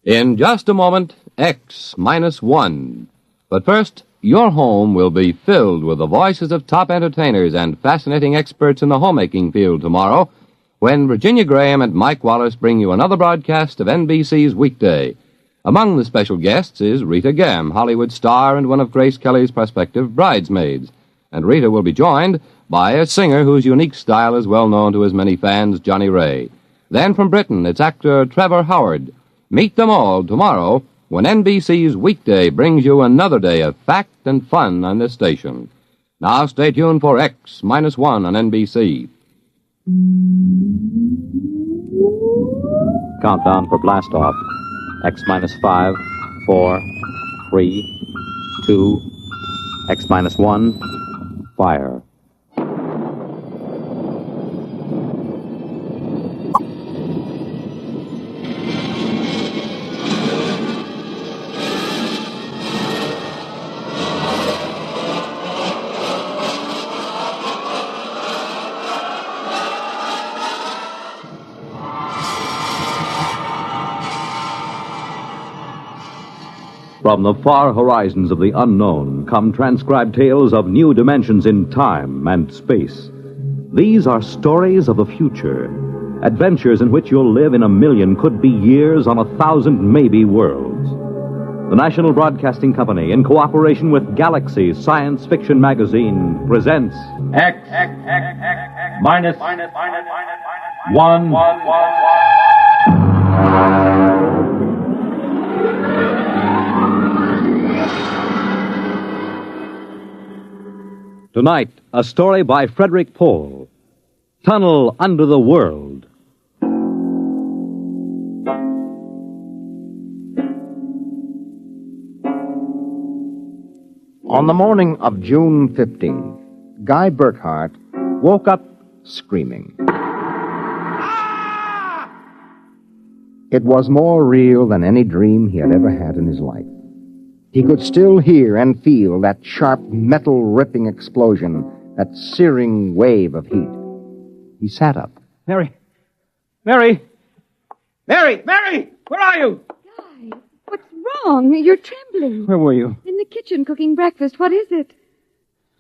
In just a moment, X minus 1. But first, your home will be filled with the voices of top entertainers and fascinating experts in the homemaking field tomorrow when Virginia Graham and Mike Wallace bring you another broadcast of NBC's Weekday. Among the special guests is Rita Gam, Hollywood star and one of Grace Kelly's prospective bridesmaids. And Rita will be joined by a singer whose unique style is well known to his many fans, Johnny Ray. Then from Britain, it's actor Trevor Howard. Meet them all tomorrow when NBC's Weekday brings you another day of fact and fun on this station. Now stay tuned for X minus 1 on NBC. Countdown for blast off. X minus 5, 4, 3, 2, X minus 1, fire. From the far horizons of the unknown come transcribed tales of new dimensions in time and space. These are stories of the future, adventures in which you'll live in 1,000,000 could-be years on 1,000 maybe worlds. The National Broadcasting Company, in cooperation with Galaxy Science Fiction Magazine, presents X minus 1. Tonight, a story by Frederick Pohl, Tunnel Under the World. On the morning of June 15th, Guy Birkhart woke up screaming. It was more real than any dream he had ever had in his life. He could still hear and feel that sharp, metal-ripping explosion, that searing wave of heat. He sat up. Mary, where are you? Guy, what's wrong? You're trembling. Where were you? In the kitchen cooking breakfast. What is it?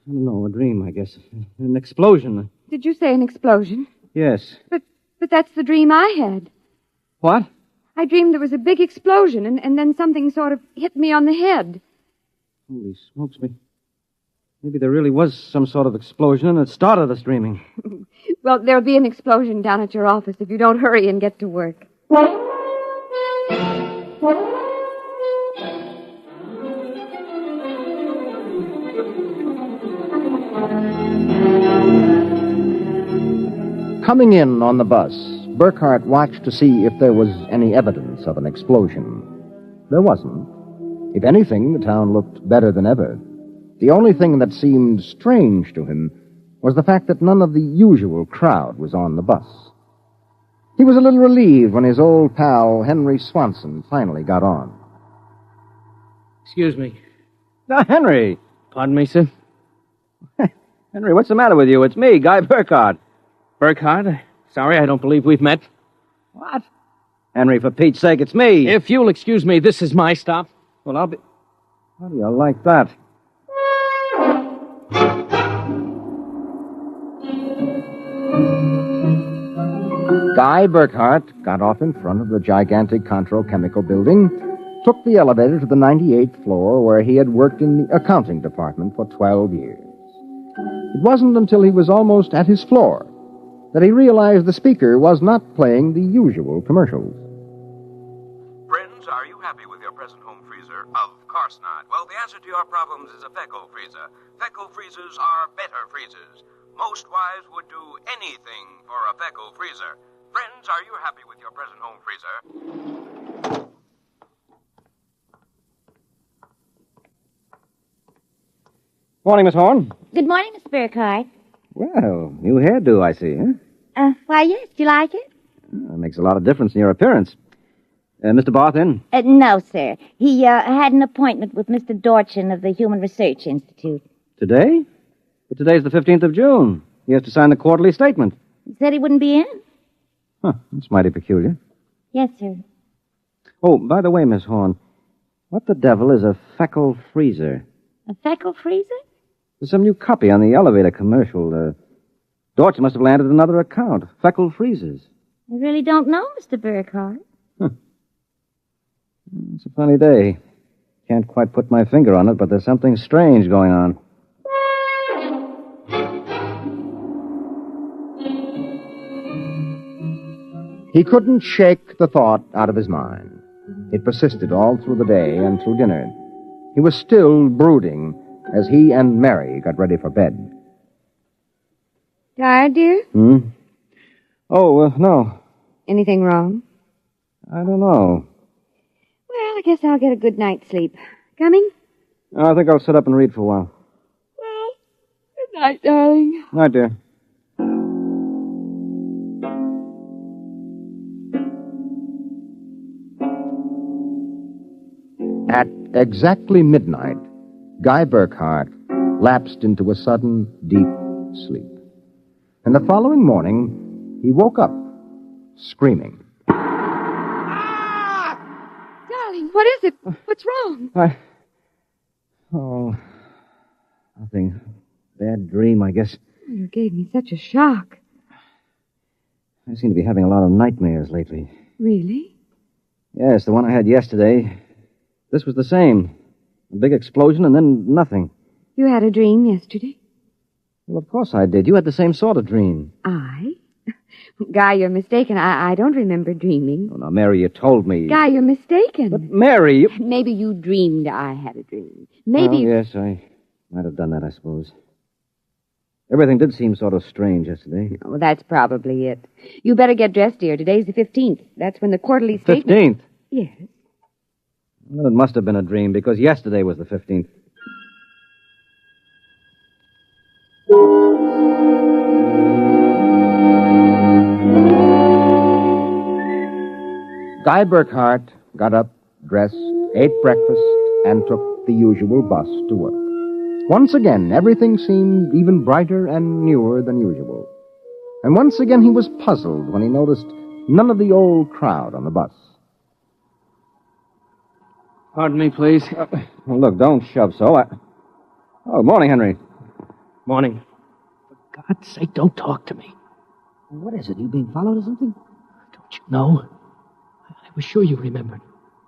I don't know, a dream, I guess. An explosion. Did you say an explosion? Yes. But that's the dream I had. What? I dreamed there was a big explosion, and then something sort of hit me on the head. Holy smokes me. Maybe there really was some sort of explosion, and it started us dreaming. Well, there'll be an explosion down at your office if you don't hurry and get to work. Coming in on the bus, Birkhart watched to see if there was any evidence of an explosion. There wasn't. If anything, the town looked better than ever. The only thing that seemed strange to him was the fact that none of the usual crowd was on the bus. He was a little relieved when his old pal, Henry Swanson, finally got on. Excuse me. Henry. Pardon me, sir? Henry, what's the matter with you? It's me, Guy Birkhart. Birkhart? Sorry, I don't believe we've met. What? Henry, for Pete's sake, it's me. If you'll excuse me, this is my stop. Well, I'll be... How do you like that? Guy Birkhart got off in front of the gigantic Contro Chemical Building, took the elevator to the 98th floor where he had worked in the accounting department for 12 years. It wasn't until he was almost at his floor that he realized the speaker was not playing the usual commercials. Friends, are you happy with your present home freezer? Of course not. Well, the answer to your problems is a Fecco freezer. Fecco freezers are better freezers. Most wives would do anything for a Fecco freezer. Friends, are you happy with your present home freezer? Morning, Miss Horn. Good morning, Miss Birkhart. Well, new hairdo, I see, huh? Why, yes. Do you like it? That makes a lot of difference in your appearance. Mr. Barth in? No, sir. He had an appointment with Mr. Dorchin of the Human Research Institute. Today? But today's the 15th of June. He has to sign the quarterly statement. He said he wouldn't be in. Huh, that's mighty peculiar. Yes, sir. Oh, by the way, Miss Horn, what the devil is a feckle freezer? A feckle freezer? There's some new copy on the elevator commercial. Dorch must have landed another account. Feckle freezers. I really don't know, Mr. Birkhart. It's a funny day. Can't quite put my finger on it, but there's something strange going on. He couldn't shake the thought out of his mind. It persisted all through the day and through dinner. He was still brooding as he and Mary got ready for bed. Tired, dear? Oh, no. Anything wrong? I don't know. Well, I guess I'll get a good night's sleep. Coming? I think I'll sit up and read for a while. Well, good night, darling. Night, dear. At exactly midnight, Guy Birkhart lapsed into a sudden, deep sleep. And the following morning, he woke up, screaming. Darling, what is it? What's wrong? Oh, nothing. Bad dream, I guess. You gave me such a shock. I seem to be having a lot of nightmares lately. Really? Yes, the one I had yesterday. This was the same. A big explosion and then nothing. You had a dream yesterday? Well, of course I did. You had the same sort of dream. I? Guy, you're mistaken. I don't remember dreaming. Oh, now, Mary, you told me. Guy, you're mistaken. But, Mary, you... Maybe you dreamed I had a dream. Maybe... Well, yes, I might have done that, I suppose. Everything did seem sort of strange yesterday. Oh, that's probably it. You better get dressed, dear. Today's the 15th. That's when the quarterly statement... 15th? Yes. Well, it must have been a dream, because yesterday was the 15th. Guy Birkhart got up, dressed, ate breakfast, and took the usual bus to work. Once again, everything seemed even brighter and newer than usual. And once again, he was puzzled when he noticed none of the old crowd on the bus. Pardon me, please. Well, look, don't shove so. Oh, morning, Henry. Morning. For God's sake, don't talk to me. What is it? You being followed or something? Don't you know? I was sure you remembered.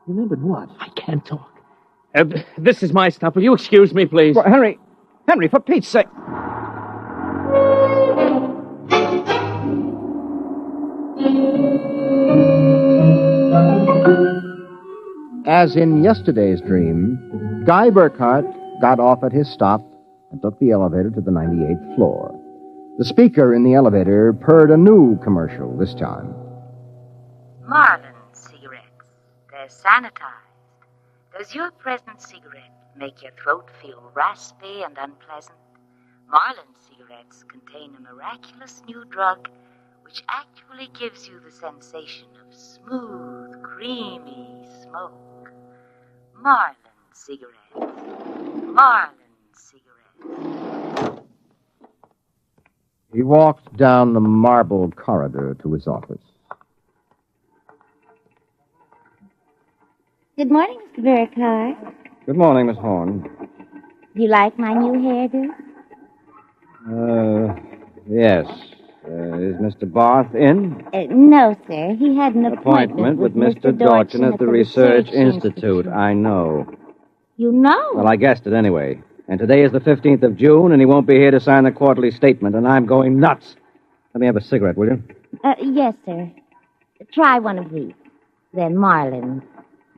Remembered what? I can't talk. This is my stuff. Will you excuse me, please? Well, Henry, for Pete's sake. As in yesterday's dream, Guy Birkhart got off at his stop and took the elevator to the 98th floor. The speaker in the elevator purred a new commercial this time. Marlin cigarettes. They're sanitized. Does your present cigarette make your throat feel raspy and unpleasant? Marlin cigarettes contain a miraculous new drug which actually gives you the sensation of smooth, creamy smoke. Marlin cigarettes. Marlin cigarettes. He walked down the marble corridor to his office. Good morning, Mr. Birkhart. Good morning, Miss Horn. Do you like my new hairdo? Yes. Is Mr. Barth in? No, sir. He had an Appointment with Mr. Dorchin at the Research Institute. I know. You know? Well, I guessed it anyway. And today is the 15th of June, and he won't be here to sign the quarterly statement, and I'm going nuts. Let me have a cigarette, will you? Yes, sir. Try one of these. They're Marlins.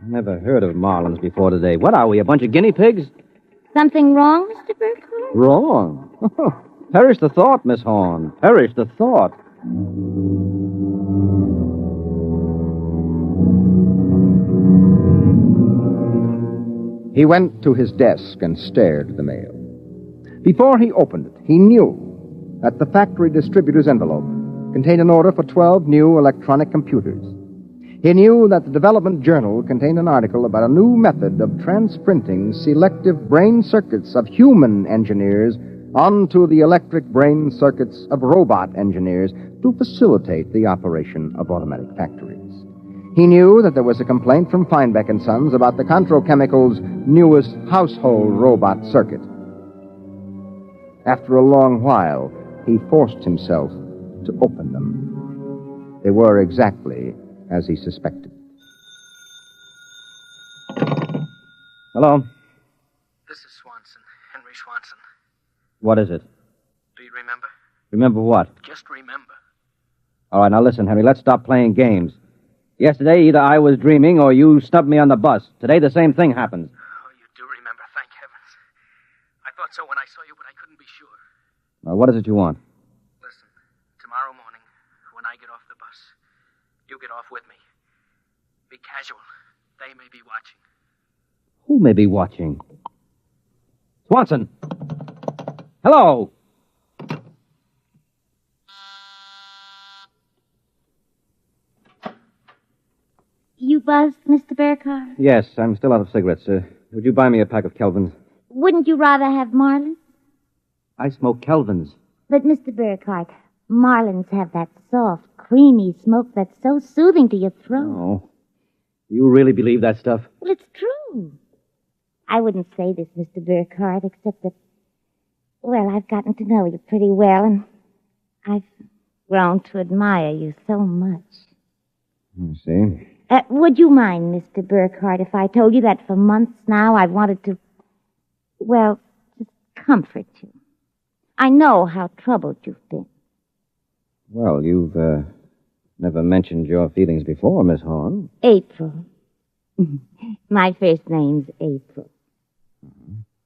Never heard of Marlins before today. What are we, a bunch of guinea pigs? Something wrong, Mr. Birkhart? Wrong? Perish the thought, Miss Horn. Perish the thought. He went to his desk and stared at the mail. Before he opened it, he knew that the factory distributor's envelope contained an order for 12 new electronic computers. He knew that the Development Journal contained an article about a new method of transprinting selective brain circuits of human engineers onto the electric brain circuits of robot engineers to facilitate the operation of automatic factories. He knew that there was a complaint from Feinbeck & Sons about the Contro Chemicals' newest household robot circuit. After a long while, he forced himself to open them. They were exactly as he suspected. Hello. This is Swanson, Henry Swanson. What is it? Do you remember? Remember what? Just remember. All right, now listen, Henry, let's stop playing games. Yesterday, either I was dreaming or you snubbed me on the bus. Today, the same thing happens. Oh, you do remember, thank heavens. I thought so when I saw you, but I couldn't be sure. Now, what is it you want? Listen, tomorrow morning, when I get off the bus, you get off with me. Be casual. They may be watching. Who may be watching? Swanson! Hello! You buzzed, Mr. Birkhart? Yes, I'm still out of cigarettes. Would you buy me a pack of Kelvins? Wouldn't you rather have Marlin? I smoke Kelvins. But, Mr. Birkhart, Marlins have that soft, creamy smoke that's so soothing to your throat. Oh. You really believe that stuff? Well, it's true. I wouldn't say this, Mr. Birkhart, except that, well, I've gotten to know you pretty well, and I've grown to admire you so much. I see. Would you mind, Mr. Birkhart, if I told you that for months now I've wanted to, well, just comfort you? I know how troubled you've been. Well, you've never mentioned your feelings before, Miss Horn. April. My first name's April.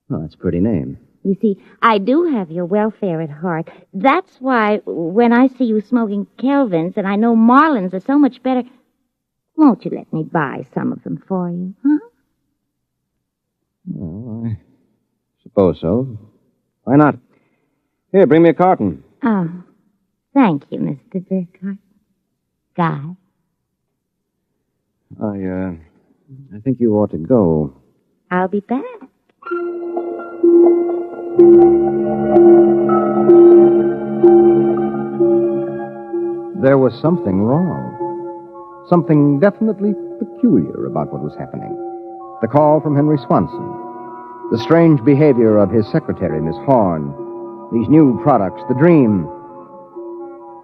Well, that's a pretty name. You see, I do have your welfare at heart. That's why when I see you smoking Kelvins and I know Marlins are so much better, won't you let me buy some of them for you, huh? Well, I suppose so. Why not? Here, bring me a carton. Oh, thank you, Mr. Birkhart. Guy. I think you ought to go. I'll be back. There was something wrong. Something definitely peculiar about what was happening. The call from Henry Swanson. The strange behavior of his secretary, Miss Horn. These new products, the dream.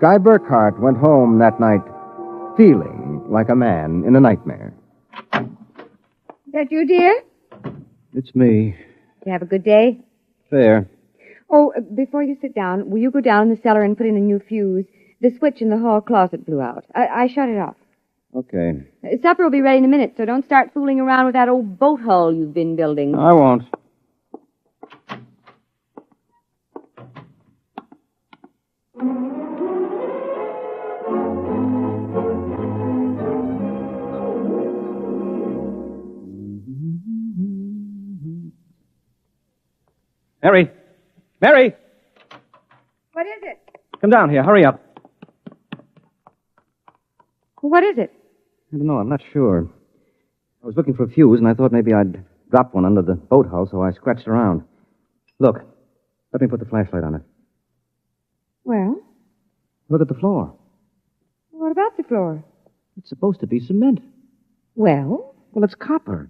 Guy Birkhart went home that night feeling like a man in a nightmare. That you, dear? It's me. You have a good day? Fair. Oh, before you sit down, will you go down in the cellar and put in a new fuse? The switch in the hall closet blew out. I shut it off. Okay. Supper will be ready in a minute, so don't start fooling around with that old boat hull you've been building. I won't. Mary! Mary! What is it? Come down here. Hurry up. What is it? I don't know. I'm not sure. I was looking for a fuse, and I thought maybe I'd drop one under the boat hull, so I scratched around. Look. Let me put the flashlight on it. Well? Look at the floor. What about the floor? It's supposed to be cement. Well? Well, it's copper.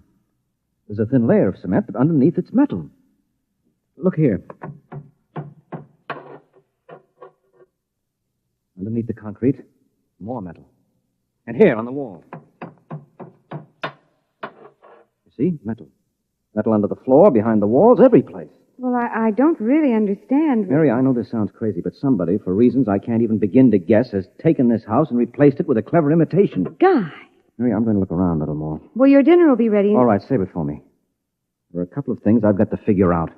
There's a thin layer of cement, but underneath it's metal. Look here. Underneath the concrete, more metal. And here on the wall. You see? Metal. Metal under the floor, behind the walls, every place. Well, I don't really understand. Mary, I know this sounds crazy, but somebody, for reasons I can't even begin to guess, has taken this house and replaced it with a clever imitation. Guy. Mary, I'm going to look around a little more. Well, your dinner will be ready. All right, save it for me. There are a couple of things I've got to figure out.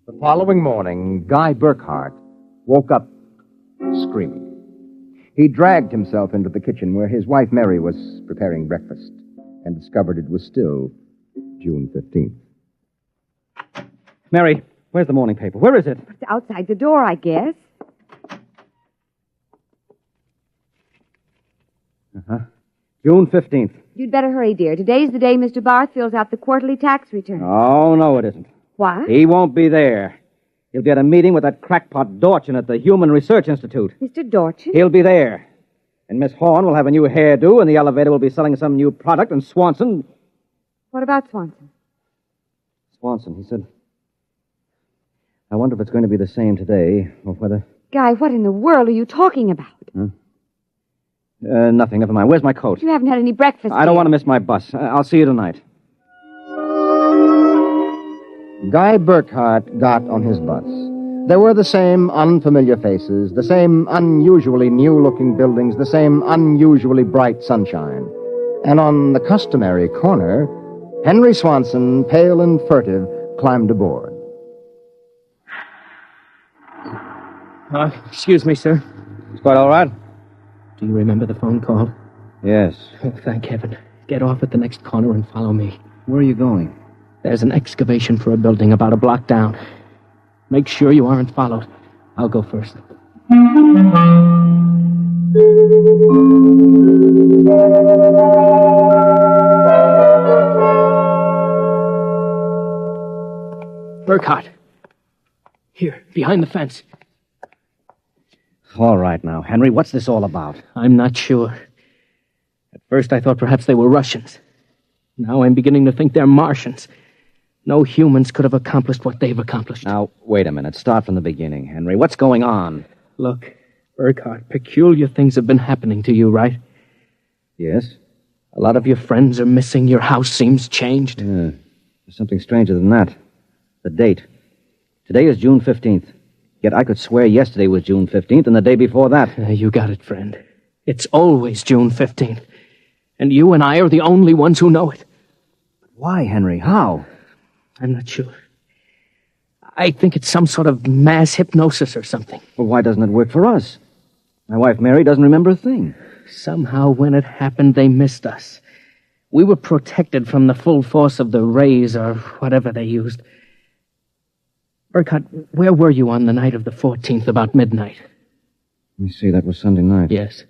The following morning, Guy Birkhart woke up screaming. He dragged himself into the kitchen where his wife Mary was preparing breakfast and discovered it was still June 15th. Mary, where's the morning paper? Where is it? It's outside the door, I guess. Uh-huh. June 15th. You'd better hurry, dear. Today's the day Mr. Barth fills out the quarterly tax return. Oh, no, it isn't. What? He won't be there. He'll be at a meeting with that crackpot Dorchin at the Human Research Institute. Mr. Dorchin? He'll be there. And Miss Horn will have a new hairdo, and the elevator will be selling some new product, and Swanson... What about Swanson? Swanson, he said... I wonder if it's going to be the same today, or whether... Guy, what in the world are you talking about? Nothing. Never mind. Where's my coat? You haven't had any breakfast I don't want to miss my bus. I'll see you tonight. Guy Birkhart got on his bus. There were the same unfamiliar faces, the same unusually new-looking buildings, the same unusually bright sunshine. And on the customary corner, Henry Swanson, pale and furtive, climbed aboard. Excuse me, sir. It's quite all right? Do you remember the phone call? Yes. Oh, thank heaven. Get off at the next corner and follow me. Where are you going? There's an excavation for a building about a block down. Make sure you aren't followed. I'll go first. Birkhart. Here, behind the fence. All right now, Henry, what's this all about? I'm not sure. At first I thought perhaps they were Russians. Now I'm beginning to think they're Martians. No humans could have accomplished what they've accomplished. Now, wait a minute. Start from the beginning, Henry. What's going on? Look, Birkhart, peculiar things have been happening to you, right? Yes? A lot of your friends are missing. Your house seems changed. Yeah. There's something stranger than that. The date. Today is June 15th. Yet I could swear yesterday was June 15th and the day before that. You got it, friend. It's always June 15th. And you and I are the only ones who know it. Why, Henry? How? I'm not sure. I think it's some sort of mass hypnosis or something. Well, why doesn't it work for us? My wife, Mary, doesn't remember a thing. Somehow, when it happened, they missed us. We were protected from the full force of the rays or whatever they used. Birkhart, where were you on the night of the 14th, about midnight? Let me see, that was Sunday night. Yes.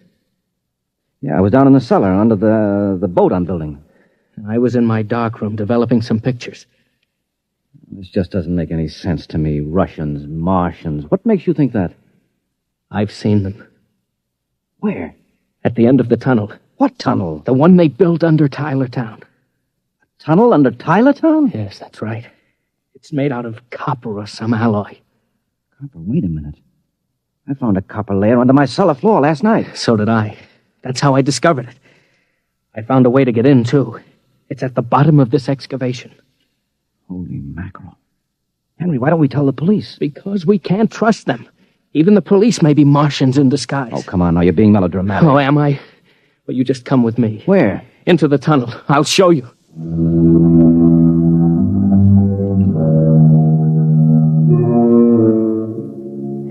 Yeah, I was down in the cellar under the boat I'm building. I was in my darkroom developing some pictures. This just doesn't make any sense to me. Russians, Martians. What makes you think that? I've seen them. Where? At the end of the tunnel. What tunnel? The one they built under Tylertown. A tunnel under Tylertown? Yes, that's right. It's made out of copper or some alloy. Copper? Wait a minute. I found a copper layer under my cellar floor last night. So did I. That's how I discovered it. I found a way to get in, too. It's at the bottom of this excavation. Holy mackerel. Henry, why don't we tell the police? Because we can't trust them. Even the police may be Martians in disguise. Oh, come on now. You're being melodramatic. Oh, am I? Well, you just come with me. Where? Into the tunnel. I'll show you.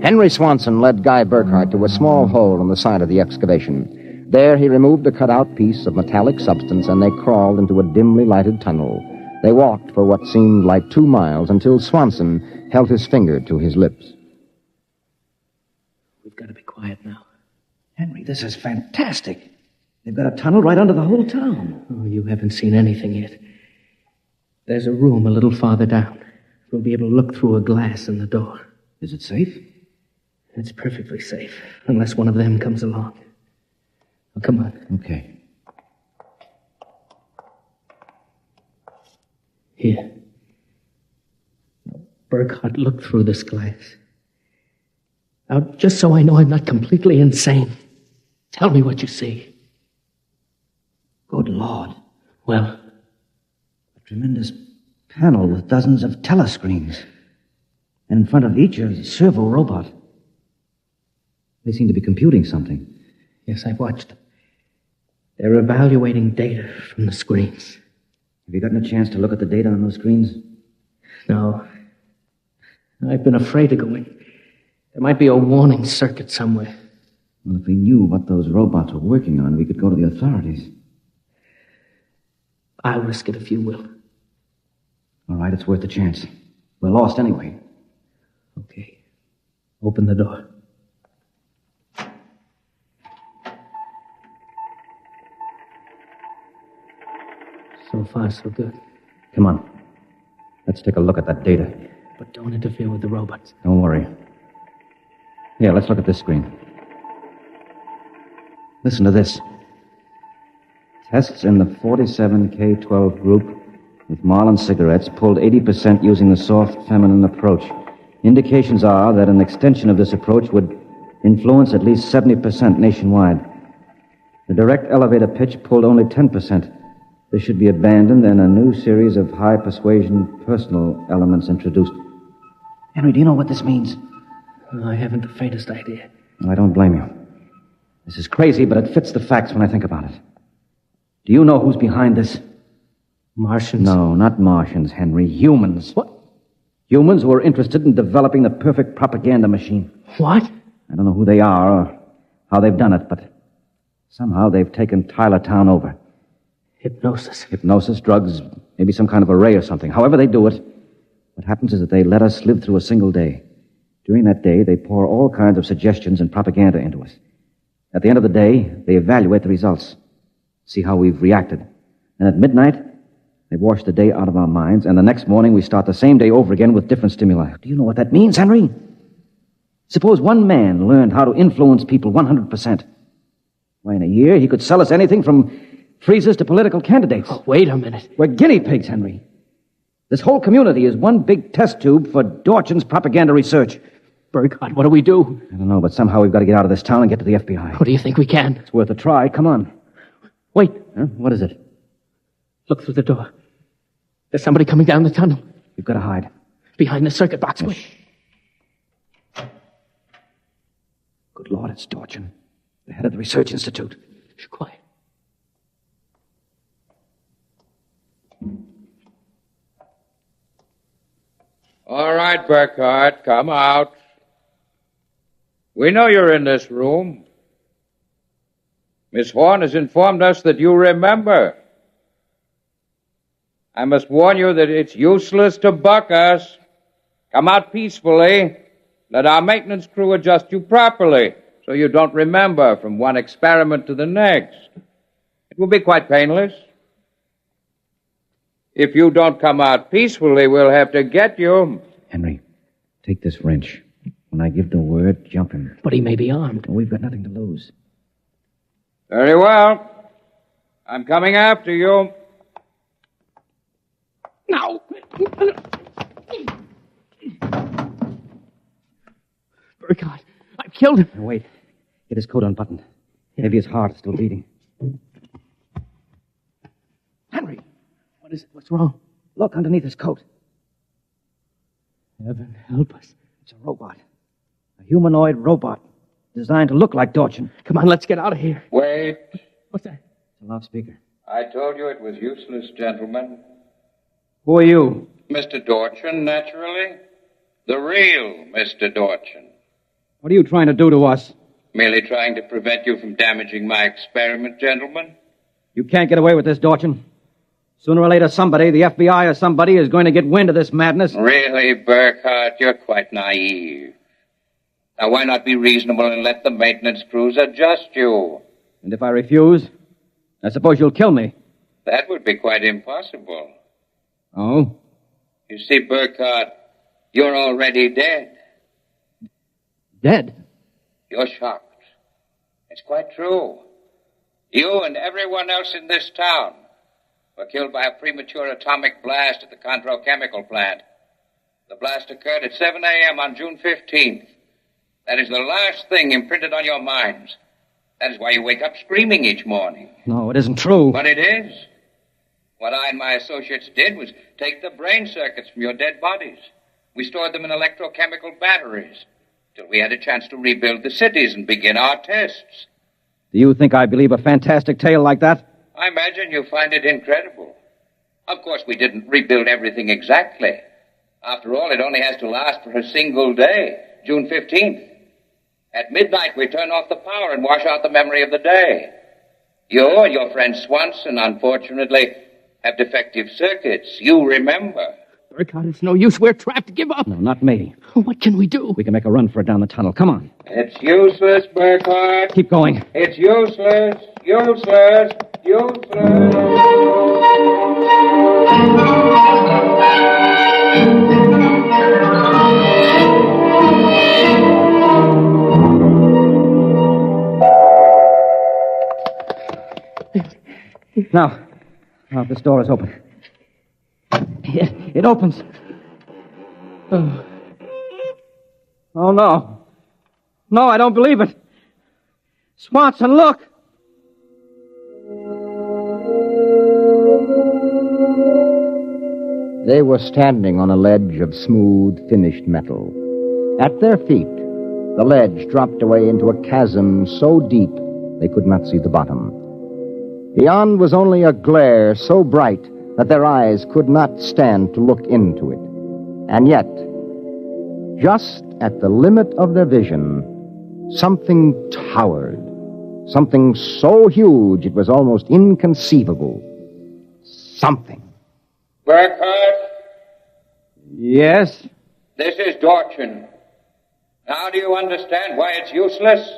Henry Swanson led Guy Birkhart to a small hole in the side of the excavation. There he removed a cut-out piece of metallic substance, and they crawled into a dimly lighted tunnel. They walked for what seemed like 2 miles until Swanson held his finger to his lips. We've got to be quiet now. Henry, this is fantastic. They've got a tunnel right under the whole town. Oh, you haven't seen anything yet. There's a room a little farther down. We'll be able to look through a glass in the door. Is it safe? It's perfectly safe, unless one of them comes along. Oh, come on. Okay. Here. Now, Birkhart, look through this glass. Now, just so I know I'm not completely insane, tell me what you see. Good Lord. Well? A tremendous panel with dozens of telescreens. And in front of each is a servo robot. They seem to be computing something. Yes, I've watched. They're evaluating data from the screens. Have you gotten a chance to look at the data on those screens? No. I've been afraid to go in. There might be a warning circuit somewhere. Well, if we knew what those robots were working on, we could go to the authorities. I'll risk it if you will. All right, it's worth a chance. We're lost anyway. Okay. Open the door. So far, so good. Come on. Let's take a look at that data. But don't interfere with the robots. Don't worry. Here, let's look at this screen. Listen to this. Tests in the 47K12 group with Marlin cigarettes pulled 80% using the soft feminine approach. Indications are that an extension of this approach would influence at least 70% nationwide. The direct elevator pitch pulled only 10%. This should be abandoned and a new series of high persuasion personal elements introduced. Henry, do you know what this means? I haven't the faintest idea. I don't blame you. This is crazy, but it fits the facts when I think about it. Do you know who's behind this? Martians? No, not Martians, Henry. Humans. What? Humans who are interested in developing the perfect propaganda machine. What? I don't know who they are or how they've done it, but somehow they've taken Tylertown over. Hypnosis. Hypnosis, drugs, maybe some kind of array or something. However they do it, what happens is that they let us live through a single day. During that day, they pour all kinds of suggestions and propaganda into us. At the end of the day, they evaluate the results, see how we've reacted. And at midnight, they wash the day out of our minds, and the next morning we start the same day over again with different stimuli. Do you know what that means, Henry? Suppose one man learned how to influence people 100%. Why, in a year, he could sell us anything from freezers to political candidates. Oh, wait a minute. We're guinea pigs, Henry. This whole community is one big test tube for Dorchin's propaganda research. Birkhart, what do we do? I don't know, but somehow we've got to get out of this town and get to the FBI. What do you think we can? It's worth a try. Come on. Wait. Huh? What is it? Look through the door. There's somebody coming down the tunnel. You've got to hide. Behind the circuit box. Shh. Good Lord, it's Dorchin, the head of the Research Institute. Shh, quiet. All right, Birkhart, come out. We know you're in this room. Miss Horn has informed us that you remember. I must warn you that it's useless to buck us. Come out peacefully. Let our maintenance crew adjust you properly so you don't remember from one experiment to the next. It will be quite painless. If you don't come out peacefully, we'll have to get you. Henry, take this wrench. When I give the word, jump him. But he may be armed. Well, we've got nothing to lose. Very well. I'm coming after you. No! Birkhart, I've killed him. Now, wait. Get his coat unbuttoned. Maybe his heart is still beating. Henry! What is it? What's wrong? Look underneath his coat. Heaven help us. It's a robot. A humanoid robot. Designed to look like Dorchin. Come on, let's get out of here. Wait. What's that? It's a loudspeaker. I told you it was useless, gentlemen. Who are you? Mr. Dorchin, naturally. The real Mr. Dorchin. What are you trying to do to us? Merely trying to prevent you from damaging my experiment, gentlemen. You can't get away with this, Dorchin. Sooner or later, somebody, the FBI or somebody, is going to get wind of this madness. Really, Birkhart, you're quite naive. Now, why not be reasonable and let the maintenance crews adjust you? And if I refuse, I suppose you'll kill me. That would be quite impossible. Oh? You see, Birkhart, you're already dead. Dead? You're shocked. It's quite true. You and everyone else in this town were killed by a premature atomic blast at the Condro chemical plant. The blast occurred at 7 a.m. on June 15th. That is the last thing imprinted on your minds. That is why you wake up screaming each morning. No, it isn't true. But it is. What I and my associates did was take the brain circuits from your dead bodies. We stored them in electrochemical batteries till we had a chance to rebuild the cities and begin our tests. Do you think I believe a fantastic tale like that? I imagine you find it incredible. Of course, we didn't rebuild everything exactly. After all, it only has to last for a single day, June 15th. At midnight, we turn off the power and wash out the memory of the day. You and your friend Swanson, unfortunately, have defective circuits. You remember. Birkhart, it's no use. We're trapped. Give up. No, not me. What can we do? We can make a run for it down the tunnel. Come on. It's useless, Birkhart. Keep going. It's useless. Useless. Useless. Now, this door is open. It opens. Oh, no. No, I don't believe it. Swanson, look! They were standing on a ledge of smooth, finished metal. At their feet, the ledge dropped away into a chasm so deep they could not see the bottom. Beyond was only a glare so bright that their eyes could not stand to look into it. And yet, just at the limit of their vision, something towered. Something so huge it was almost inconceivable. Something. Birkhart, Yes? this is Dorchin. Now do you understand why it's useless?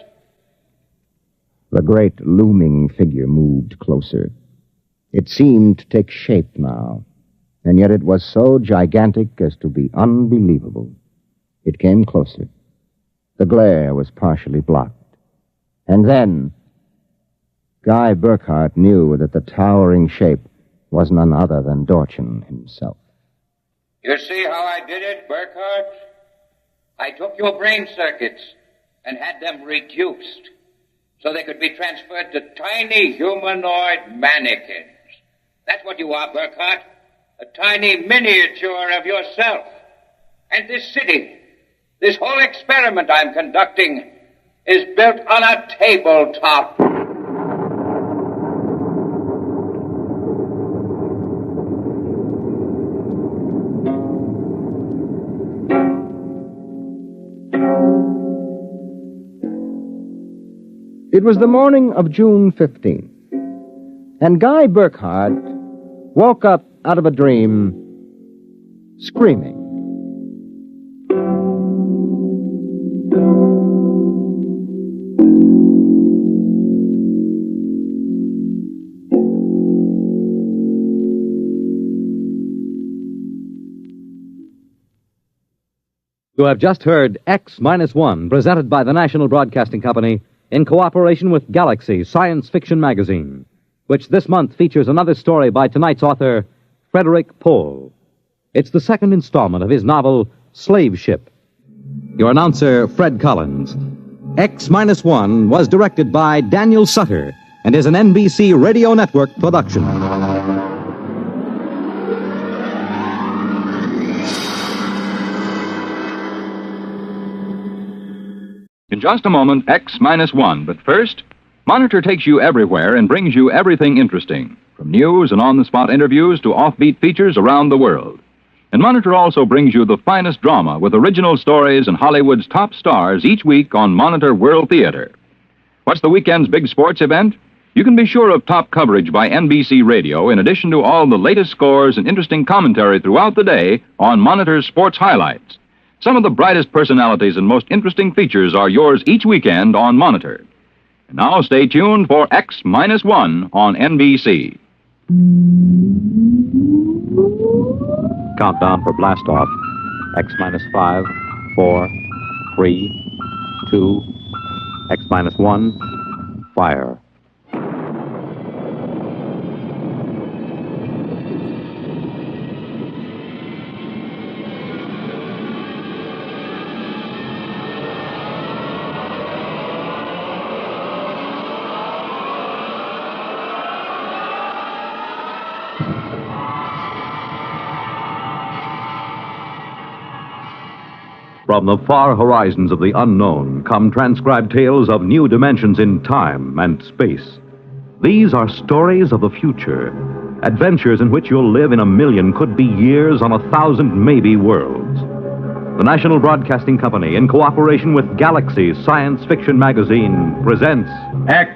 The great looming figure moved closer. It seemed to take shape now, and yet it was so gigantic as to be unbelievable. It came closer. The glare was partially blocked. And then, Guy Birkhart knew that the towering shape was none other than Dorchin himself. You see how I did it, Birkhart? I took your brain circuits and had them reduced so they could be transferred to tiny humanoid mannequins. That's what you are, Birkhart. A tiny miniature of yourself. And this city, this whole experiment I'm conducting, is built on a tabletop. It was the morning of June 15th, and Guy Birkhart woke up out of a dream screaming. You have just heard X-1, presented by the National Broadcasting Company in cooperation with Galaxy Science Fiction Magazine, which this month features another story by tonight's author, Frederick Pohl. It's the second installment of his novel, Slave Ship. Your announcer, Fred Collins. X-1 was directed by Daniel Sutter and is an NBC Radio Network production. In just a moment, X-1. But first, Monitor takes you everywhere and brings you everything interesting, from news and on-the-spot interviews to offbeat features around the world. And Monitor also brings you the finest drama with original stories and Hollywood's top stars each week on Monitor World Theater. What's the weekend's big sports event? You can be sure of top coverage by NBC Radio in addition to all the latest scores and interesting commentary throughout the day on Monitor's sports highlights. Some of the brightest personalities and most interesting features are yours each weekend on Monitor. And now stay tuned for X-1 on NBC. Countdown for blastoff. X-5, 4, 3, 2, X-1, fire. From the far horizons of the unknown come transcribed tales of new dimensions in time and space. These are stories of the future, adventures in which you'll live in a million, could be years, on 1,000 maybe worlds. The National Broadcasting Company, in cooperation with Galaxy Science Fiction Magazine, presents X-1.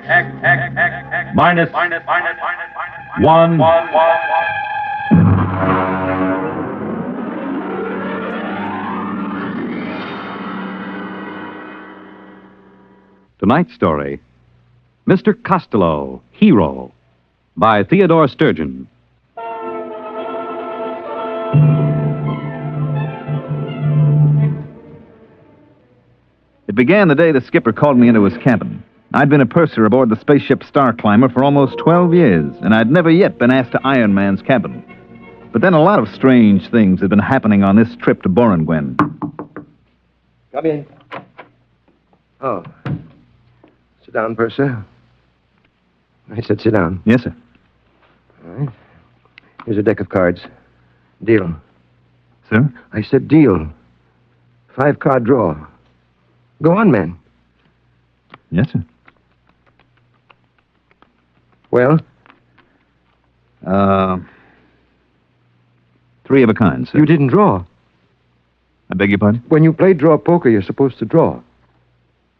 Tonight's story, Mr. Costello, Hero, by Theodore Sturgeon. It began the day the skipper called me into his cabin. I'd been a purser aboard the spaceship Star Climber for almost 12 years, and I'd never yet been asked to Iron Man's cabin. But then a lot of strange things had been happening on this trip to Borengwen. Come in. Oh. Sit down, Purser. I said sit down. Yes, sir. All right. Here's a deck of cards. Deal. Sir? I said deal. 5-card draw. Go on, man. Yes, sir. Well? 3 of a kind, sir. You didn't draw. I beg your pardon? When you play draw poker, you're supposed to draw.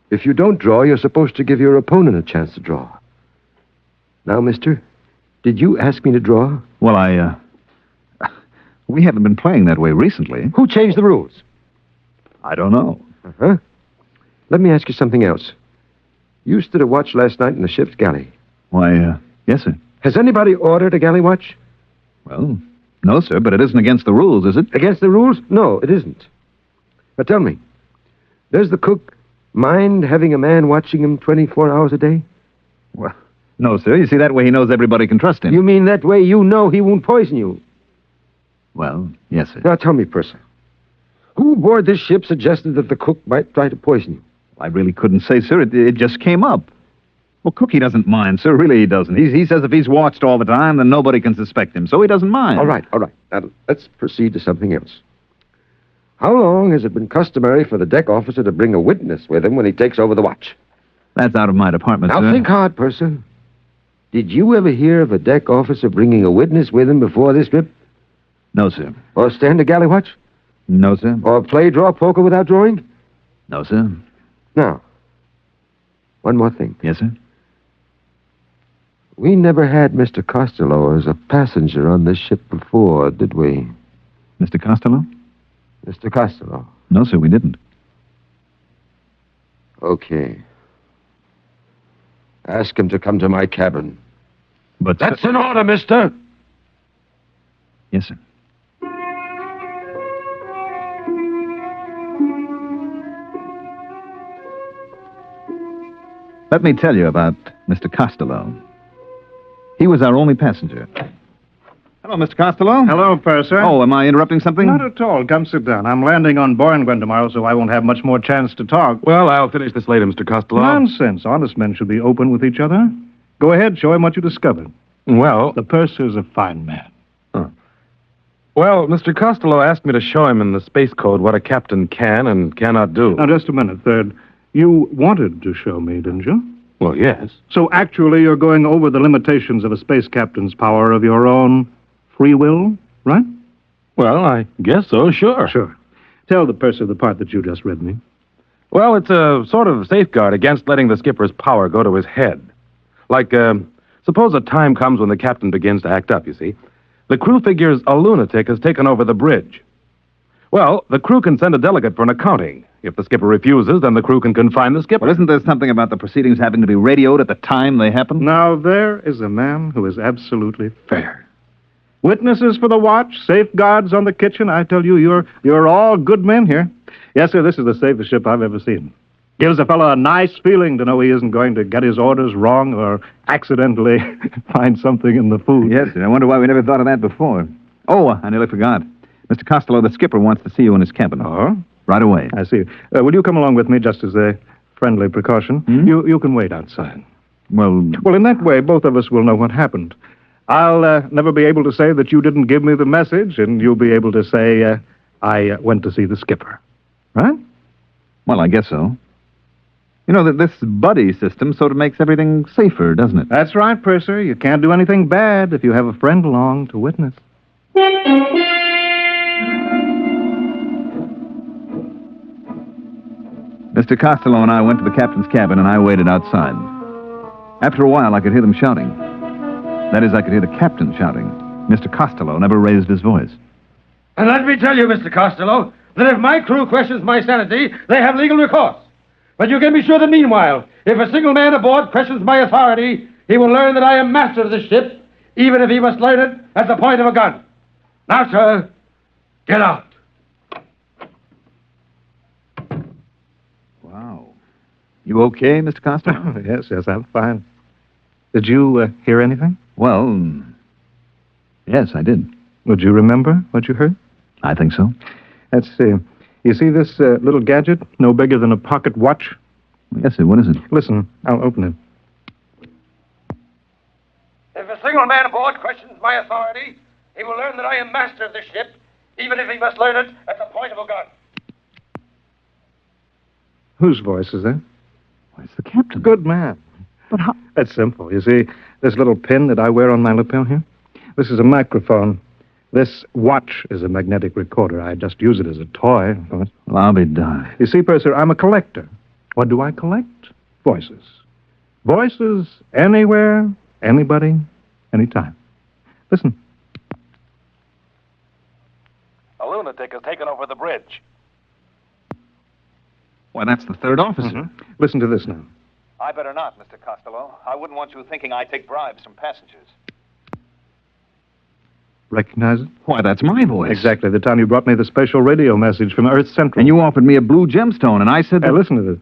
If you don't draw, you're supposed to give your opponent a chance to draw. Now, mister, did you ask me to draw? Well, we haven't been playing that way recently. Who changed the rules? I don't know. Uh-huh. Let me ask you something else. You stood a watch last night in the ship's galley. Why, yes, sir. Has anybody ordered a galley watch? Well, no, sir, but it isn't against the rules, is it? Against the rules? No, it isn't. But tell me, does the cook mind having a man watching him 24 hours a day? Well, no, sir. You see, that way he knows everybody can trust him. You mean that way you know he won't poison you? Well, yes, sir. Now tell me, Purser, who aboard this ship suggested that the cook might try to poison you? I really couldn't say, sir. It just came up. Well, Cookie doesn't mind, sir. Really, he doesn't. He says if he's watched all the time, then nobody can suspect him, so he doesn't mind. All right. Now, let's proceed to something else. How long has it been customary for the deck officer to bring a witness with him when he takes over the watch? That's out of my department, now, sir. Now, think hard, Purser. Did you ever hear of a deck officer bringing a witness with him before this trip? No, sir. Or stand a galley watch? No, sir. Or play draw poker without drawing? No, sir. Now, one more thing. Yes, sir? We never had Mr. Costello as a passenger on this ship before, did we? Mr. Costello? Mr. Costello. No, sir, we didn't. Okay. Ask him to come to my cabin. But... That's an order, mister! Yes, sir. Let me tell you about Mr. Costello. He was our only passenger. Hello, Mr. Costello. Hello, Purser. Oh, am I interrupting something? Not at all. Come sit down. I'm landing on Borengwen tomorrow, so I won't have much more chance to talk. Well, I'll finish this later, Mr. Costello. Nonsense. Honest men should be open with each other. Go ahead, show him what you discovered. Well... The Purser's a fine man. Well, Mr. Costello asked me to show him in the space code what a captain can and cannot do. Now, just a minute, Third. You wanted to show me, didn't you? Well, yes. So actually you're going over the limitations of a space captain's power of your own free will, right? Well, I guess so, sure. Sure. Tell the Purser the part that you just read me. Well, it's a sort of safeguard against letting the skipper's power go to his head. Like, suppose a time comes when the captain begins to act up, you see. The crew figures a lunatic has taken over the bridge. Well, the crew can send a delegate for an accounting. If the skipper refuses, then the crew can confine the skipper. Well, isn't there something about the proceedings having to be radioed at the time they happen? Now, there is a man who is absolutely fair. Witnesses for the watch, safeguards on the kitchen. I tell you, you're all good men here. Yes, sir, this is the safest ship I've ever seen. Gives a fellow a nice feeling to know he isn't going to get his orders wrong or accidentally find something in the food. Yes, sir. I wonder why we never thought of that before. Oh, I nearly forgot. Mr. Costello, the skipper wants to see you in his cabin. Oh? Right away. I see. Will you come along with me just as a friendly precaution? You can wait outside. Well, in that way, both of us will know what happened. I'll never be able to say that you didn't give me the message, and you'll be able to say I went to see the skipper. Right? Well, I guess so. You know, that this buddy system sort of makes everything safer, doesn't it? That's right, Purser. You can't do anything bad if you have a friend along to witness. Mr. Costello and I went to the captain's cabin, and I waited outside. After a while, I could hear them shouting. That is, I could hear the captain shouting. Mr. Costello never raised his voice. And let me tell you, Mr. Costello, that if my crew questions my sanity, they have legal recourse. But you can be sure that meanwhile, if a single man aboard questions my authority, he will learn that I am master of this ship, even if he must learn it at the point of a gun. Now, sir, get out. You okay, Mr. Costello? Yes, I'm fine. Did you hear anything? Well, yes, I did. Would you remember what you heard? I think so. Let's see. You see this little gadget, no bigger than a pocket watch? Yes, sir. What is it? Listen, I'll open it. If a single man aboard questions my authority, he will learn that I am master of this ship, even if he must learn it at the point of a gun. Whose voice is that? Why, it's the captain. Good man. But how? That's simple. You see, this little pin that I wear on my lapel here? This is a microphone. This watch is a magnetic recorder. I just use it as a toy. Well, I'll be darned. You see, Purser, I'm a collector. What do I collect? Voices. Voices anywhere, anybody, anytime. Listen. A lunatic has taken over the bridge. Why, that's the third officer. Mm-hmm. Listen to this now. I better not, Mr. Costello. I wouldn't want you thinking I take bribes from passengers. Recognize it? Why, that's my voice. Exactly. The time you brought me the special radio message from Earth Central. And you offered me a blue gemstone, and I said that... Hey, listen to this.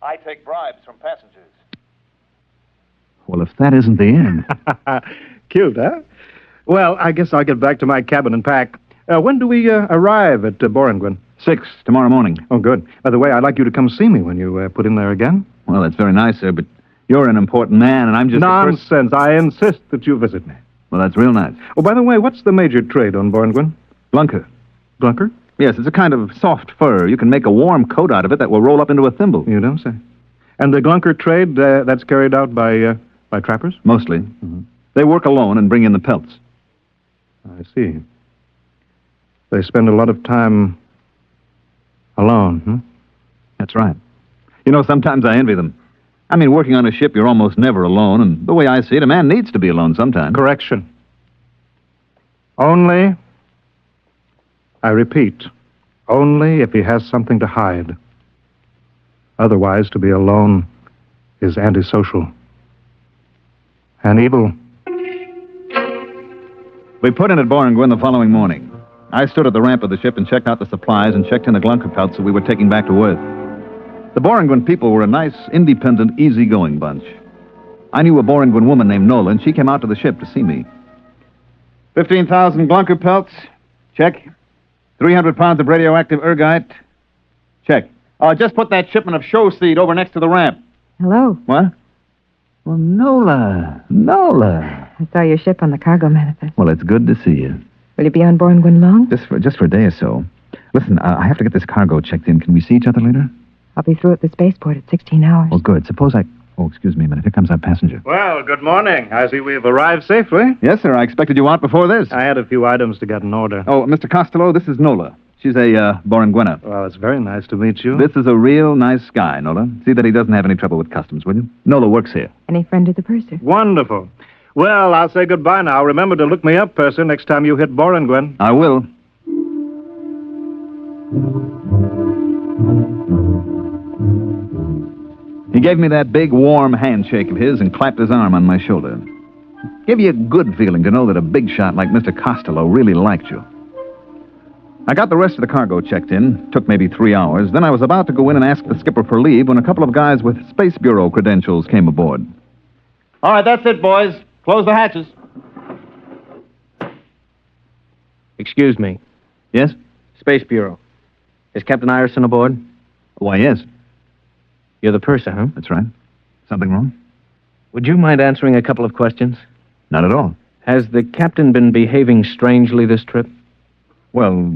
I take bribes from passengers. Well, if that isn't the end... Cute, huh? Well, I guess I'll get back to my cabin and pack. When do we arrive at Borenguen? 6 tomorrow morning. Oh, good. By the way, I'd like you to come see me when you put in there again. Well, that's very nice, sir, but you're an important man, and I'm just... Nonsense. I insist that you visit me. Well, that's real nice. Oh, by the way, what's the major trade on Borenguen? Glunker. Glunker? Yes, it's a kind of soft fur. You can make a warm coat out of it that will roll up into a thimble. You don't say. And the Glunker trade, that's carried out by trappers? Mostly. Mm-hmm. They work alone and bring in the pelts. I see. They spend a lot of time alone, hmm? That's right. You know, sometimes I envy them. I mean, working on a ship, you're almost never alone, and the way I see it, a man needs to be alone sometimes. Correction. Only, I repeat, only if he has something to hide. Otherwise, to be alone is antisocial and evil. We put in at Borenguen the following morning. I stood at the ramp of the ship and checked out the supplies and checked in the Glunker pelts that we were taking back to Earth. The Borenguen people were a nice, independent, easygoing bunch. I knew a Borenguen woman named Nola, and she came out to the ship to see me. 15,000 Glunker pelts. Check. 300 pounds of radioactive ergite. Check. Just put that shipment of show seed over next to the ramp. Hello. What? Well, Nola. I saw your ship on the cargo manifest. Well, it's good to see you. Will you be on Borenguen long? Just for a day or so. Listen, I have to get this cargo checked in. Can we see each other later? I'll be through at the spaceport at 16 hours. Well, good. Suppose I... Oh, excuse me a minute. Here comes our passenger. Well, good morning. I see we've arrived safely. Yes, sir. I expected you out before this. I had a few items to get in order. Oh, Mr. Costello, this is Nola. She's a Borenguena. Well, it's very nice to meet you. This is a real nice guy, Nola. See that he doesn't have any trouble with customs, will you? Nola works here. Any friend of the purser? Wonderful. Well, I'll say goodbye now. Remember to look me up, purser, next time you hit Borenguen. I will. He gave me that big, warm handshake of his and clapped his arm on my shoulder. Gave you a good feeling to know that a big shot like Mr. Costello really liked you. I got the rest of the cargo checked in. Took maybe 3 hours. Then I was about to go in and ask the skipper for leave when a couple of guys with Space Bureau credentials came aboard. All right, that's it, boys. Close the hatches. Excuse me. Yes? Space Bureau. Is Captain Ireson aboard? Why, yes. You're the purser, huh? That's right. Something wrong? Would you mind answering a couple of questions? Not at all. Has the captain been behaving strangely this trip? Well,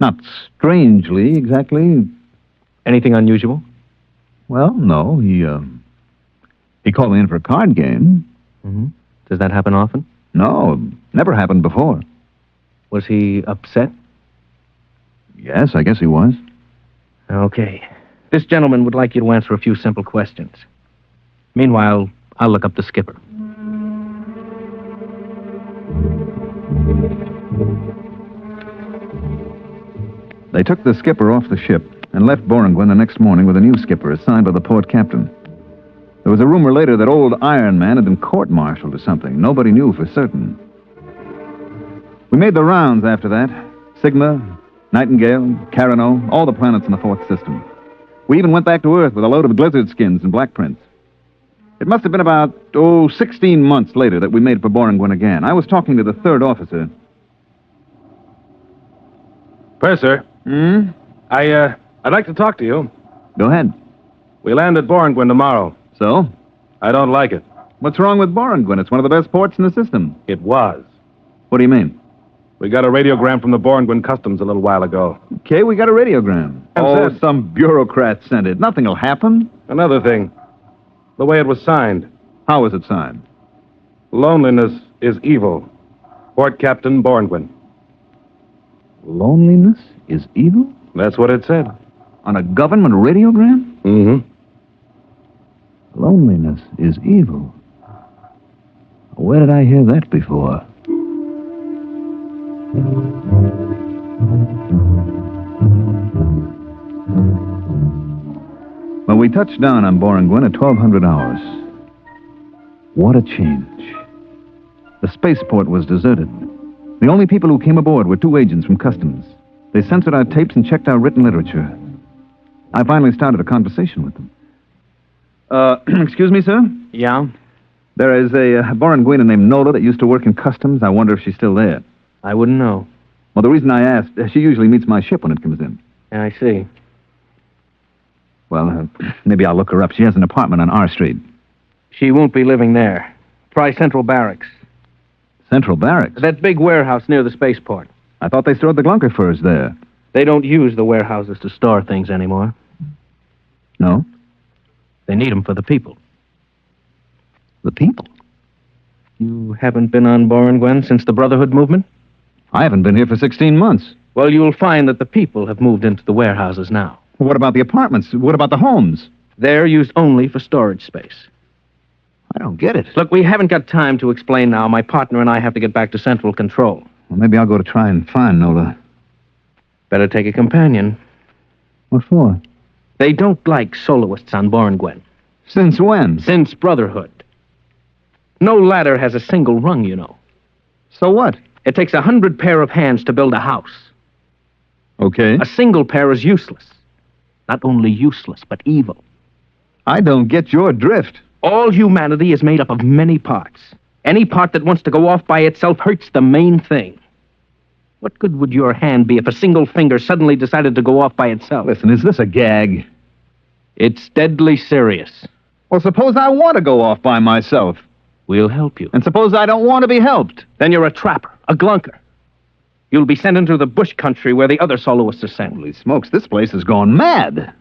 not strangely, exactly. Anything unusual? Well, no. He called me in for a card game. Mm-hmm. Does that happen often? No, never happened before. Was he upset? Yes, I guess he was. Okay. This gentleman would like you to answer a few simple questions. Meanwhile, I'll look up the skipper. They took the skipper off the ship and left Borenguen the next morning with a new skipper assigned by the port captain. There was a rumor later that old Iron Man had been court-martialed or something. Nobody knew for certain. We made the rounds after that. Sigma, Nightingale, Carano, all the planets in the fourth system. We even went back to Earth with a load of lizard skins and black prints. It must have been about, 16 months later that we made it for Boringwin again. I was talking to the third officer. Purser. I'd like to talk to you. Go ahead. We land at Boringwin tomorrow. So? I don't like it. What's wrong with Boringwin? It's one of the best ports in the system. It was. What do you mean? We got a radiogram from the Boringwin Customs a little while ago. Okay, we got a radiogram. Some bureaucrat sent it. Nothing will happen. Another thing. The way it was signed. How was it signed? Loneliness is evil. Port Captain Boringwin. Loneliness is evil? That's what it said. On a government radiogram? Mm-hmm. Loneliness is evil. Where did I hear that before? Well, we touched down on Boringwin at 1200 hours. What a change. The spaceport was deserted. The only people who came aboard were 2 agents from Customs. They censored our tapes and checked our written literature. I finally started a conversation with them. Excuse me, sir? Yeah? There is a Boringwinian named Nola that used to work in Customs. I wonder if she's still there. I wouldn't know. Well, the reason I asked, she usually meets my ship when it comes in. Yeah, I see. Well, maybe I'll look her up. She has an apartment on R Street. She won't be living there. Try Central Barracks. Central Barracks? That big warehouse near the spaceport. I thought they stored the Glunker furs there. They don't use the warehouses to store things anymore. No? They need them for the people. The people? You haven't been on Boringwin since the Brotherhood movement? I haven't been here for 16 months. Well, you'll find that the people have moved into the warehouses now. What about the apartments? What about the homes? They're used only for storage space. I don't get it. Look, we haven't got time to explain now. My partner and I have to get back to Central Control. Well, maybe I'll go to try and find Nola. Better take a companion. What for? They don't like soloists on Boringwin. Since when? Since Brotherhood. No ladder has a single rung, you know. So what? It takes 100 pair of hands to build a house. Okay. A single pair is useless. Not only useless, but evil. I don't get your drift. All humanity is made up of many parts. Any part that wants to go off by itself hurts the main thing. What good would your hand be if a single finger suddenly decided to go off by itself? Listen, is this a gag? It's deadly serious. Well, suppose I want to go off by myself. We'll help you. And suppose I don't want to be helped. Then you're a trapper, a glunker. You'll be sent into the bush country where the other soloists are sent. Holy smokes, this place has gone mad.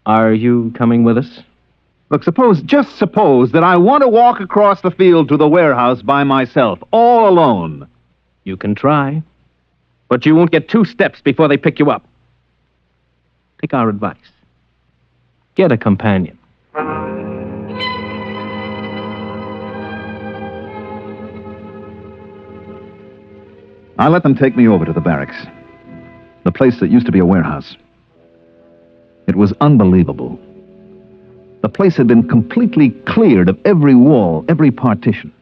Are you coming with us? Look, just suppose that I want to walk across the field to the warehouse by myself, all alone. You can try. But you won't get 2 steps before they pick you up. Take our advice. Get a companion. I let them take me over to the barracks. The place that used to be a warehouse. It was unbelievable. The place had been completely cleared of every wall, every partition.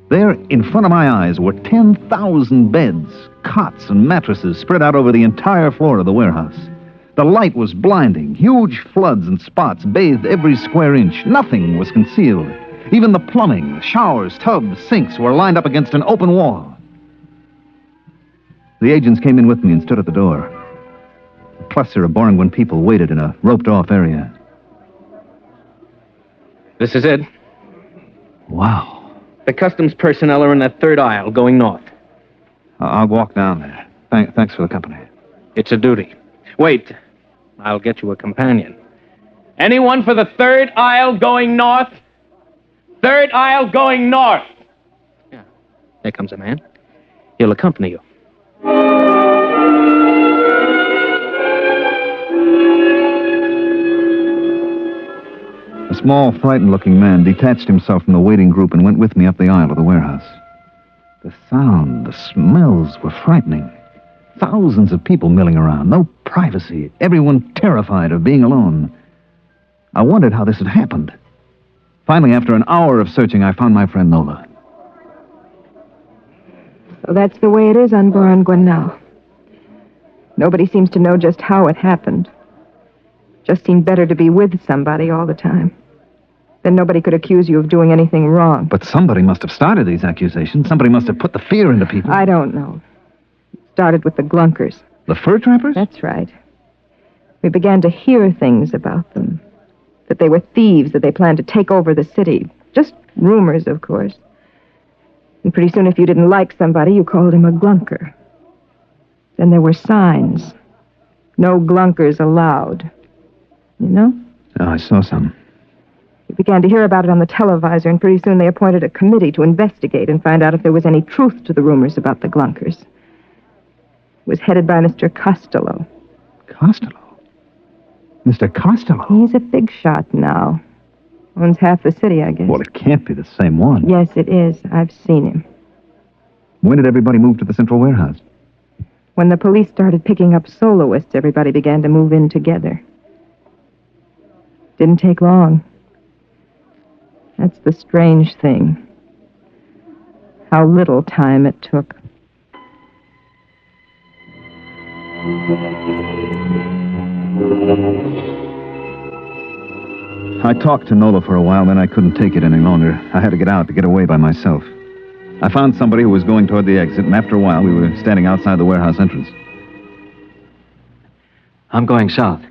There, in front of my eyes, were 10,000 beds, cots, and mattresses spread out over the entire floor of the warehouse. The light was blinding. Huge floods and spots bathed every square inch. Nothing was concealed. Even the plumbing, showers, tubs, sinks were lined up against an open wall. The agents came in with me and stood at the door. A cluster of Boringwin people waited in a roped-off area. This is it. Wow. The customs personnel are in that 3rd aisle going north. I'll walk down there. Thanks for the company. It's a duty. Wait. I'll get you a companion. Anyone for the 3rd aisle going north? 3rd aisle going north. Yeah. There comes a man. He'll accompany you. A small, frightened-looking man detached himself from the waiting group and went with me up the aisle of the warehouse. The sound, the smells were frightening. Thousands of people milling around, no privacy, everyone terrified of being alone. I wondered how this had happened. Finally, after an hour of searching, I found my friend Nola. So that's the way it is on Boringwin now. Nobody seems to know just how it happened. Just seemed better to be with somebody all the time. Then nobody could accuse you of doing anything wrong. But somebody must have started these accusations. Somebody must have put the fear into people. I don't know. It started with the Glunkers. The fur trappers? That's right. We began to hear things about them. That they were thieves, that they planned to take over the city. Just rumors, of course. And pretty soon, if you didn't like somebody, you called him a Glunker. Then there were signs. No Glunkers allowed. You know? Oh, I saw some. We began to hear about it on the televisor, and pretty soon they appointed a committee to investigate and find out if there was any truth to the rumors about the Glunkers. It was headed by Mr. Costello. Costello? Mr. Costello? He's a big shot now. Owns half the city, I guess. Well, it can't be the same one. Yes, it is. I've seen him. When did everybody move to the central warehouse? When the police started picking up soloists, everybody began to move in together. Didn't take long. That's the strange thing. How little time it took. I talked to Nola for a while, then I couldn't take it any longer. I had to get out, to get away by myself. I found somebody who was going toward the exit, and after a while, we were standing outside the warehouse entrance. I'm going south.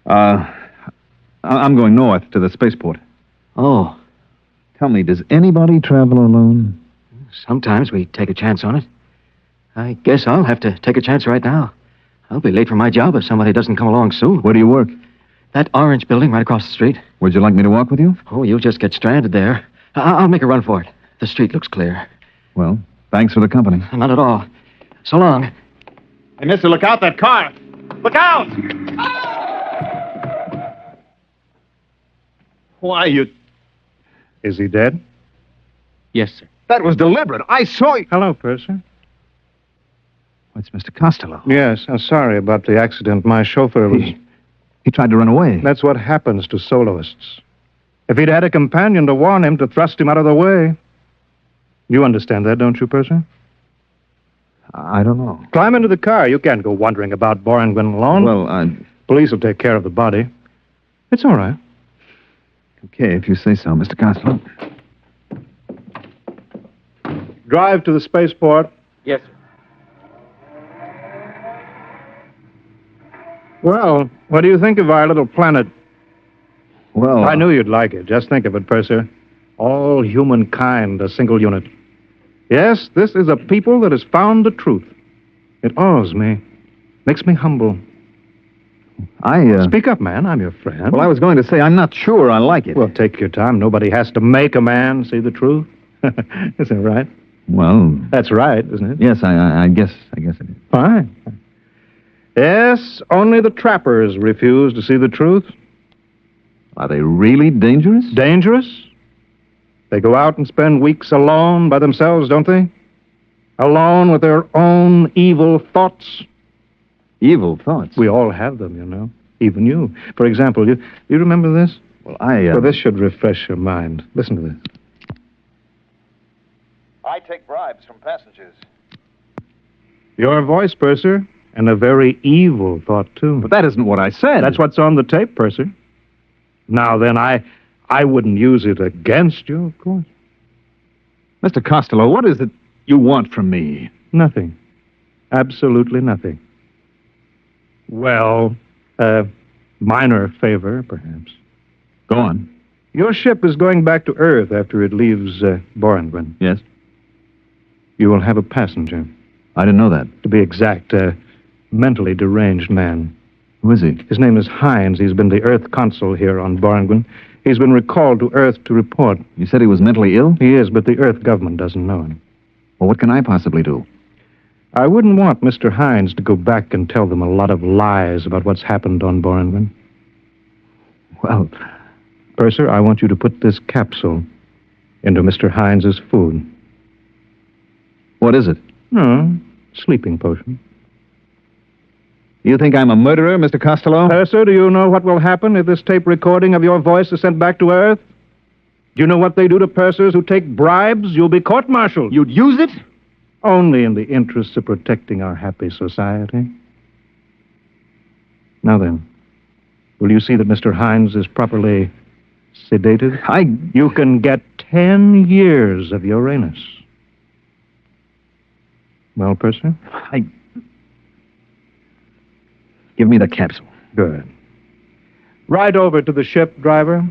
I'm going north to the spaceport. Oh. Tell me, does anybody travel alone? Sometimes we take a chance on it. I guess I'll have to take a chance right now. I'll be late for my job if somebody doesn't come along soon. Where do you work? That orange building right across the street. Would you like me to walk with you? Oh, you'll just get stranded there. I'll make a run for it. The street looks clear. Well, thanks for the company. Not at all. So long. Hey, mister, look out, that car. Look out! Why, you... Is he dead? Yes, sir. That was deliberate. I saw you. Hello, Purser. It's Mr. Costello. Yes, I'm sorry about the accident. My chauffeur was... He tried to run away. That's what happens to soloists. If he'd had a companion to warn him, to thrust him out of the way. You understand that, don't you, Purser? I don't know. Climb into the car. You can't go wandering about Borrington alone. Well, Police will take care of the body. It's all right. Okay, if you say so, Mr. Costello. Drive to the spaceport. Yes, sir. Well, what do you think of our little planet? Well... I knew you'd like it. Just think of it, Purser. All humankind, a single unit. Yes, this is a people that has found the truth. It awes me. Makes me humble. Speak up, man. I'm your friend. Well, I was going to say, I'm not sure I like it. Well, take your time. Nobody has to make a man see the truth. Is that right? Well... That's right, isn't it? Yes, I guess it is. Fine. Yes, only the trappers refuse to see the truth. Are they really dangerous? Dangerous? They go out and spend weeks alone by themselves, don't they? Alone with their own evil thoughts. Evil thoughts? We all have them, you know. Even you. For example, you remember this? Well, Well, this should refresh your mind. Listen to this. I take bribes from passengers. Your voice, Purser, and a very evil thought, too. But that isn't what I said. That's what's on the tape, Purser. Now, then, I wouldn't use it against you, of course. Mr. Costello, what is it you want from me? Nothing. Absolutely nothing. Well, minor favor, perhaps. Go on. Your ship is going back to Earth after it leaves Borrington. Yes? You will have a passenger. I didn't know that. To be exact, a mentally deranged man. Who is he? His name is Hines. He's been the Earth consul here on Borrington. He's been recalled to Earth to report. You said he was mentally ill? He is, but the Earth government doesn't know him. Well, what can I possibly do? I wouldn't want Mr. Hines to go back and tell them a lot of lies about what's happened on Borrington. Well, Purser, I want you to put this capsule into Mr. Hines's food. What is it? No, sleeping potion. You think I'm a murderer, Mr. Costello? Purser, do you know what will happen if this tape recording of your voice is sent back to Earth? Do you know what they do to pursers who take bribes? You'll be court-martialed. You'd use it? Only in the interests of protecting our happy society. Now then, Will you see that Mr. Hines is properly sedated? You can get 10 years of Uranus. Well, Percy? Give me the capsule. Good. Ride over to the ship, driver.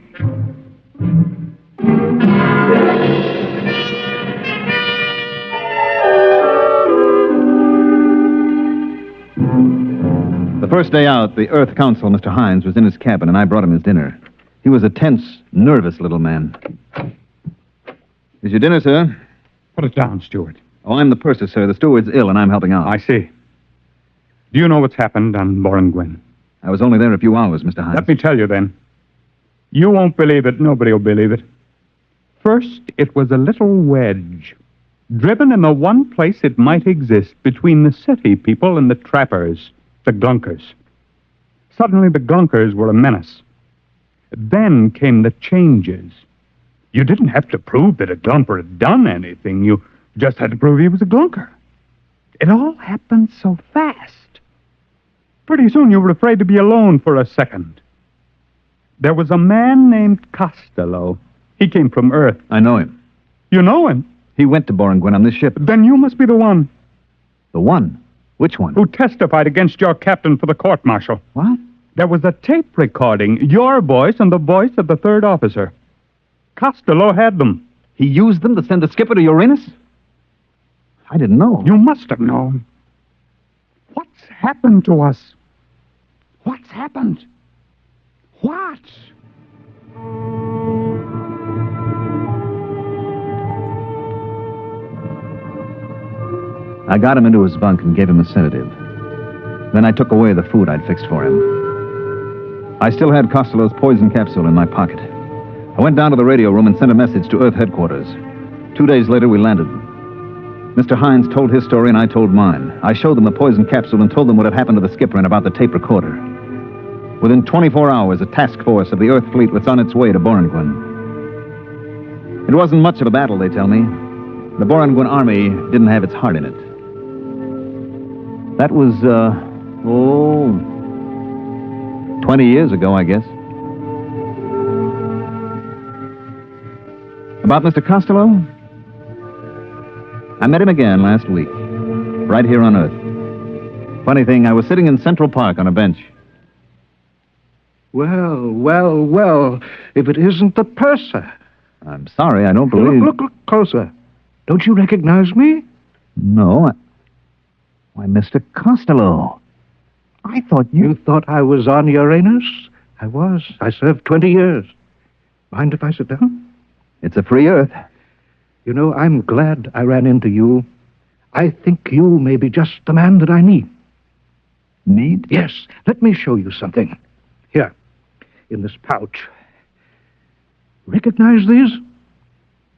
The first day out, the Earth Council, Mr. Hines, was in his cabin, and I brought him his dinner. He was a tense, nervous little man. Here's your dinner, sir. Put it down, steward. Oh, I'm the purser, sir. The steward's ill, and I'm helping out. I see. Do you know what's happened on Boranguen? I was only there a few hours, Mr. Hines. Let me tell you, then. You won't believe it. Nobody will believe it. First, it was a little wedge, driven in the one place it might exist between the city people and the trappers, the glunkers. Suddenly, the glunkers were a menace. Then came the changes. You didn't have to prove that a glumper had done anything. You just had to prove he was a glunker. It all happened so fast. Pretty soon you were afraid to be alone for a second. There was a man named Costello. He came from Earth. I know him. You know him? He went to Boranguen on this ship. Then you must be the one. The one? Which one? Who testified against your captain for the court-martial. What? There was a tape recording, your voice and the voice of the third officer. Costello had them. He used them to send the skipper to Uranus? I didn't know. You must have known. What's happened to us? What's happened? What? I got him into his bunk and gave him a sedative. Then I took away the food I'd fixed for him. I still had Costello's poison capsule in my pocket. I went down to the radio room and sent a message to Earth headquarters. 2 days later, we landed. Mr. Hines told his story and I told mine. I showed them the poison capsule and told them what had happened to the skipper and about the tape recorder. Within 24 hours, a task force of the Earth fleet was on its way to Boranguen. It wasn't much of a battle, they tell me. The Boranguen army didn't have its heart in it. That was, 20 years ago, I guess. About Mr. Costello? I met him again last week, right here on Earth. Funny thing, I was sitting in Central Park on a bench. Well, if it isn't the purser. I'm sorry, I don't believe... Look closer. Don't you recognize me? No, Why, Mr. Costello. I thought You thought I was on Uranus? I was. I served 20 years. Mind if I sit down? It's a free Earth. You know, I'm glad I ran into you. I think you may be just the man that I need. Need? Yes. Let me show you something. Here, in this pouch. Recognize these?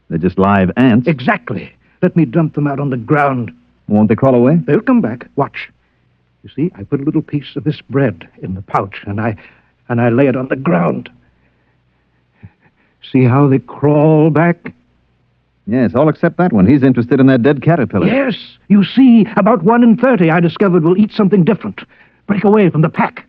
They're just live ants. Exactly. Let me dump them out on the ground. Won't they crawl away? They'll come back. Watch. You see, I put a little piece of this bread in the pouch, and I lay it on the ground. See how they crawl back? Yes, all except that one. He's interested in that dead caterpillar. Yes. You see, about 1 in 30 I discovered will eat something different. Break away from the pack.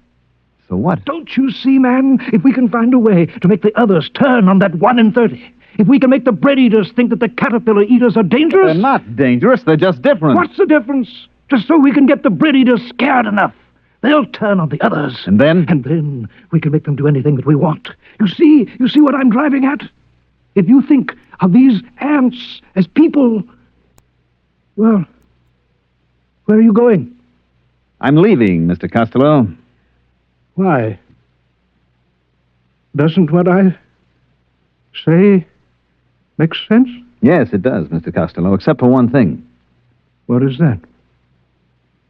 So what? Don't you see, man? If we can find a way to make the others turn on that 1 in 30, if we can make the bread eaters think that the caterpillar eaters are dangerous... They're not dangerous. They're just different. What's the difference? Just so we can get the bread eaters scared enough. They'll turn on the others. And then? And then we can make them do anything that we want. You see what I'm driving at? If you think of these ants as people... Well, where are you going? I'm leaving, Mr. Costello. Why? Doesn't what I say make sense? Yes, it does, Mr. Costello, except for one thing. What is that?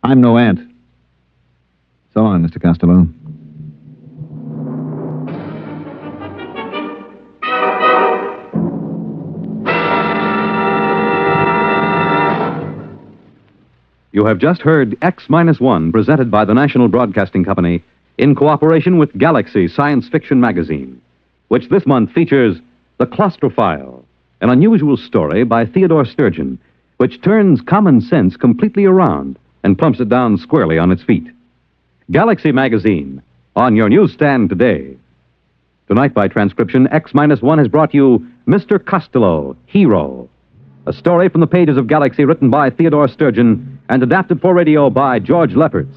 I'm no ant. So long, Mr. Costello. You have just heard X-1, presented by the National Broadcasting Company in cooperation with Galaxy Science Fiction Magazine, which this month features The Claustrophile, an unusual story by Theodore Sturgeon, which turns common sense completely around and plumps it down squarely on its feet. Galaxy Magazine on your newsstand today. Tonight, by transcription, X-1 has brought you Mr. Costello, Hero, a story from the pages of Galaxy written by Theodore Sturgeon and adapted for radio by George Lefferts.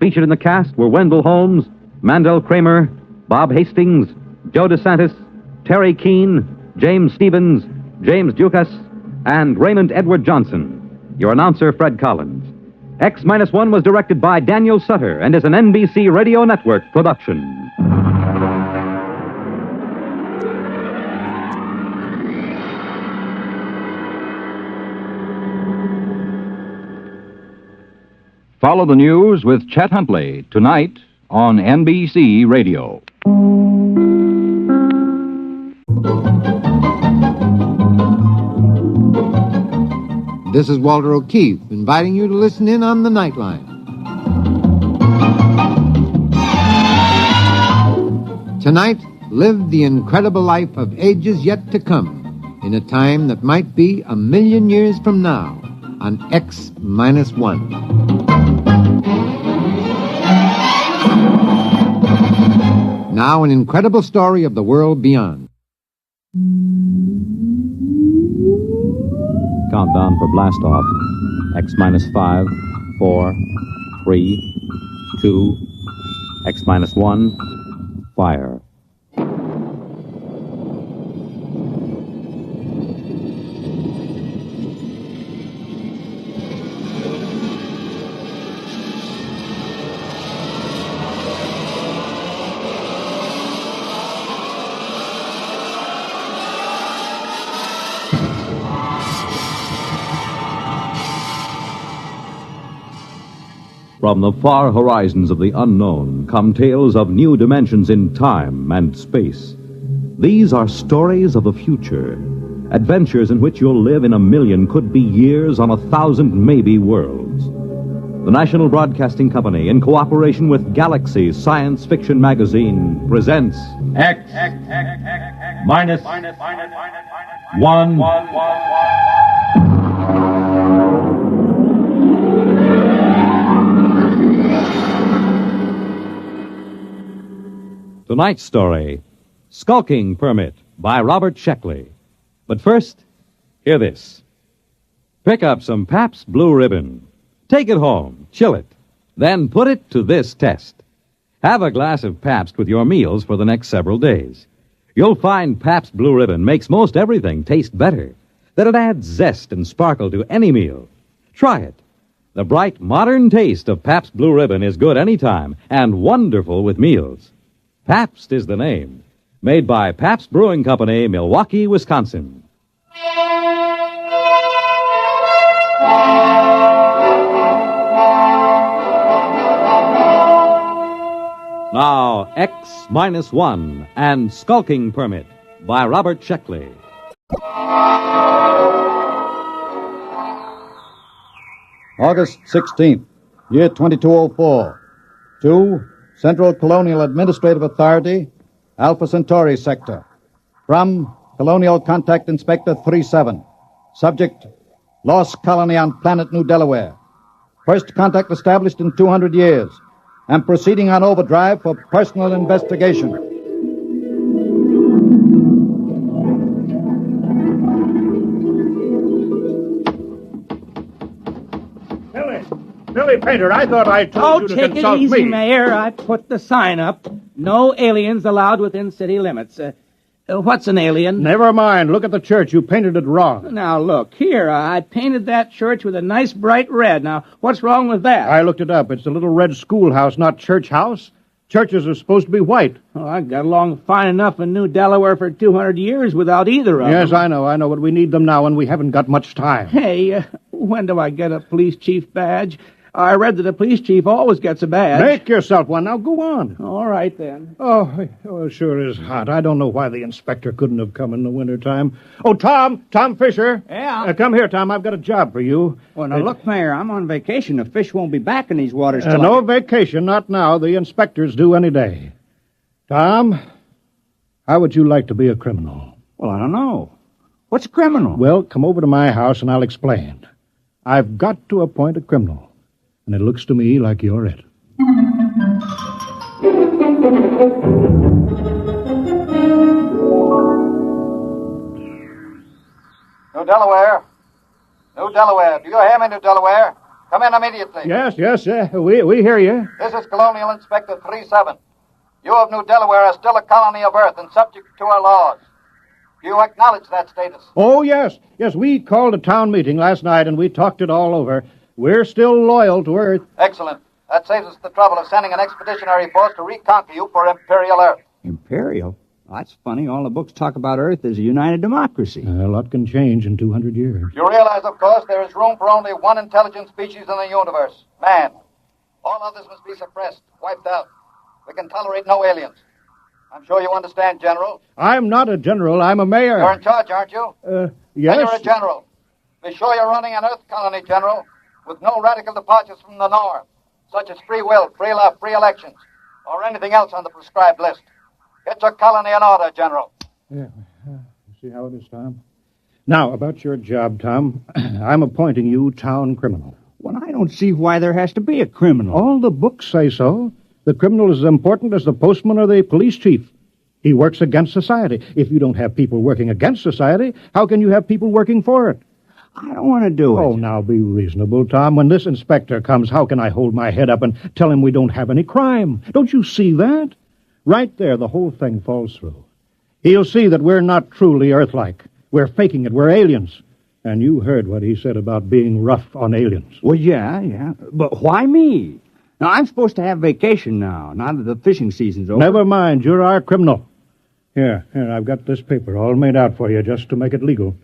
Featured in the cast were Wendell Holmes, Mandel Kramer, Bob Hastings, Joe DeSantis, Terry Keane, James Stevens, James Dukas, and Raymond Edward Johnson. Your announcer, Fred Collins. X-1 was directed by Daniel Sutter and is an NBC Radio Network production. Follow the news with Chet Huntley tonight on NBC Radio. This is Walter O'Keefe inviting you to listen in on the Nightline. Tonight, live the incredible life of ages yet to come in a time that might be 1,000,000 years from now on X-1. Now, an incredible story of the world beyond. Countdown for blastoff. X-5, 4, 3, 2, X-1, fire. From the far horizons of the unknown come tales of new dimensions in time and space. These are stories of the future, adventures in which you'll live in 1,000,000, could be years, on 1,000 maybe worlds. The National Broadcasting Company, in cooperation with Galaxy Science Fiction Magazine, presents X-1. Tonight's story, Skulking Permit, by Robert Sheckley. But first, hear this. Pick up some Pabst Blue Ribbon. Take it home, chill it, then put it to this test. Have a glass of Pabst with your meals for the next several days. You'll find Pabst Blue Ribbon makes most everything taste better, that it adds zest and sparkle to any meal. Try it. The bright, modern taste of Pabst Blue Ribbon is good any time and wonderful with meals. Pabst is the name. Made by Pabst Brewing Company, Milwaukee, Wisconsin. Now, X-1 and Skulking Permit by Robert Sheckley. August 16th, year 2204. To Central Colonial Administrative Authority, Alpha Centauri Sector. From Colonial Contact Inspector 37. Subject, Lost Colony on Planet New Delaware. First contact established in 200 years. Am proceeding on overdrive for personal investigation. Billy Painter, I thought I told you to consult me. Oh, take it easy, Mayor. I put the sign up. No aliens allowed within city limits. What's an alien? Never mind. Look at the church. You painted it wrong. Now, look. Here, I painted that church with a nice bright red. Now, what's wrong with that? I looked it up. It's a little red schoolhouse, not church house. Churches are supposed to be white. Oh, I got along fine enough in New Delaware for 200 years without either of them. Yes, I know, but we need them now, and we haven't got much time. Hey, when do I get a police chief badge? I read that the police chief always gets a badge. Make yourself one. Now, go on. All right, then. Oh, it sure is hot. I don't know why the inspector couldn't have come in the wintertime. Oh, Tom Fisher. Yeah? Come here, Tom. I've got a job for you. Well, now, look, Mayor, I'm on vacation. The fish won't be back in these waters till No vacation, not now. The inspectors do any day. Tom, how would you like to be a criminal? Well, I don't know. What's a criminal? Well, come over to my house and I'll explain. I've got to appoint a criminal. And it looks to me like you're it. New Delaware. New Delaware. Do you hear me, New Delaware? Come in immediately. Yes, we hear you. This is Colonial Inspector 37. You of New Delaware are still a colony of Earth and subject to our laws. Do you acknowledge that status? Oh, yes. Yes, we called a town meeting last night and we talked it all over. We're still loyal to Earth. Excellent. That saves us the trouble of sending an expeditionary force to reconquer you for Imperial Earth. Imperial? That's funny. All the books talk about Earth as a united democracy. A lot can change in 200 years. You realize, of course, there is room for only one intelligent species in the universe, man. All others must be suppressed, wiped out. We can tolerate no aliens. I'm sure you understand, General. I'm not a general. I'm a mayor. You're in charge, aren't you? Yes. Then you're a general. Be sure you're running an Earth colony, General, with no radical departures from the Noir, such as free will, free love, free elections, or anything else on the prescribed list. Get your colony in order, General. Yeah. See how it is, Tom? Now, about your job, Tom. I'm appointing you town criminal. Well, I don't see why there has to be a criminal. All the books say so. The criminal is as important as the postman or the police chief. He works against society. If you don't have people working against society, how can you have people working for it? I don't want to do it. Oh, now be reasonable, Tom. When this inspector comes, how can I hold my head up and tell him we don't have any crime? Don't you see that? Right there, the whole thing falls through. He'll see that we're not truly Earth-like. We're faking it. We're aliens. And you heard what he said about being rough on aliens. Well, yeah. But why me? Now, I'm supposed to have vacation now that the fishing season's over. Never mind. You're our criminal. Here, I've got this paper all made out for you just to make it legal.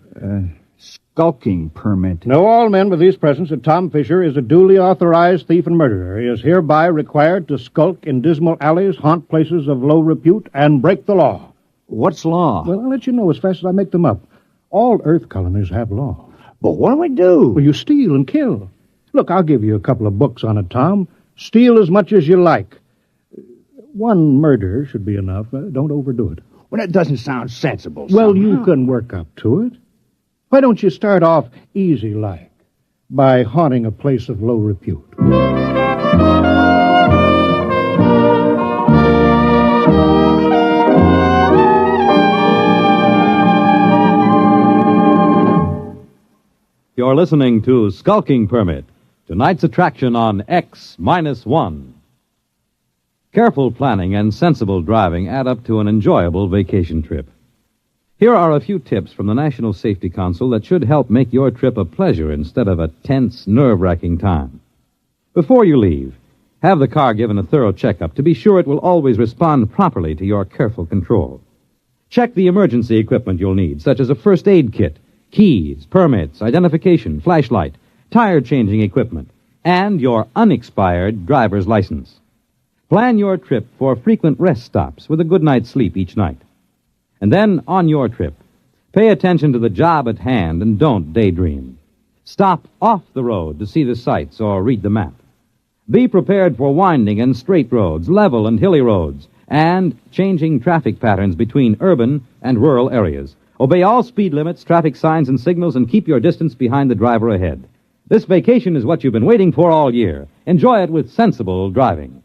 Skulking permit. Know all men with these presents that Tom Fisher is a duly authorized thief and murderer. He is hereby required to skulk in dismal alleys, haunt places of low repute, and break the law. What's law? Well, I'll let you know as fast as I make them up. All Earth colonies have law. But what do we do? Well, you steal and kill. Look, I'll give you a couple of books on it, Tom. Steal as much as you like. One murder should be enough. Don't overdo it. Well, that doesn't sound sensible. Well, you can work up to it. Why don't you start off easy-like by haunting a place of low repute? You're listening to Skulking Permit, tonight's attraction on X-1. Careful planning and sensible driving add up to an enjoyable vacation trip. Here are a few tips from the National Safety Council that should help make your trip a pleasure instead of a tense, nerve-wracking time. Before you leave, have the car given a thorough checkup to be sure it will always respond properly to your careful control. Check the emergency equipment you'll need, such as a first aid kit, keys, permits, identification, flashlight, tire-changing equipment, and your unexpired driver's license. Plan your trip for frequent rest stops with a good night's sleep each night. And then, on your trip, pay attention to the job at hand and don't daydream. Stop off the road to see the sights or read the map. Be prepared for winding and straight roads, level and hilly roads, and changing traffic patterns between urban and rural areas. Obey all speed limits, traffic signs, and signals, and keep your distance behind the driver ahead. This vacation is what you've been waiting for all year. Enjoy it with sensible driving.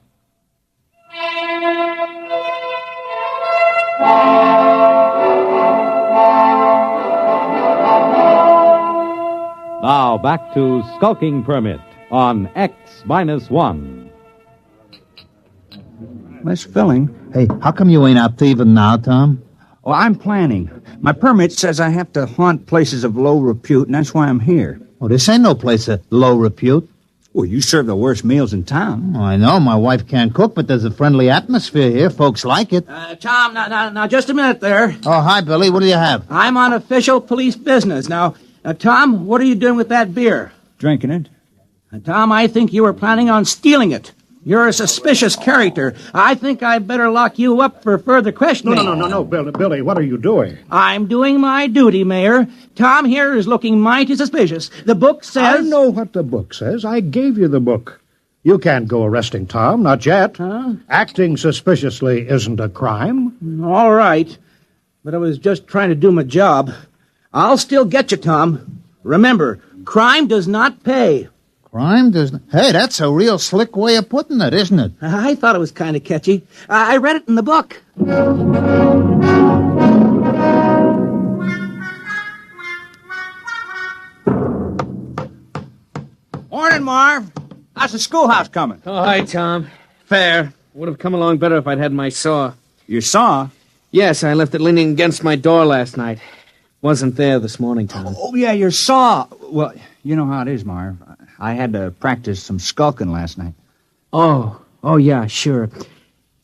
Now, back to Skulking Permit on X-1. Miss Filling. Hey, how come you ain't out thieving now, Tom? Oh, I'm planning. My permit says I have to haunt places of low repute, and that's why I'm here. Oh, this ain't no place of low repute. Well, you serve the worst meals in town. Oh, I know. My wife can't cook, but there's a friendly atmosphere here. Folks like it. Tom, now, just a minute there. Oh, hi, Billy. What do you have? I'm on official police business. Now, Tom, what are you doing with that beer? Drinking it. Tom, I think you were planning on stealing it. You're a suspicious character. I think I'd better lock you up for further questioning. No, Billy, what are you doing? I'm doing my duty, Mayor. Tom here is looking mighty suspicious. The book says... I know what the book says. I gave you the book. You can't go arresting Tom, not yet. Huh? Acting suspiciously isn't a crime. All right. But I was just trying to do my job. I'll still get you, Tom. Remember, crime does not pay. Crime does not... Hey, that's a real slick way of putting it, isn't it? I thought it was kind of catchy. I read it in the book. Morning, Marv. How's the schoolhouse coming? Oh, hi, Tom. Fair. Would have come along better if I'd had my saw. Your saw? Yes, I left it leaning against my door last night. Wasn't there this morning, Tom. Oh, yeah, your saw. Well, you know how it is, Marv. I had to practice some skulking last night. Oh, yeah, sure.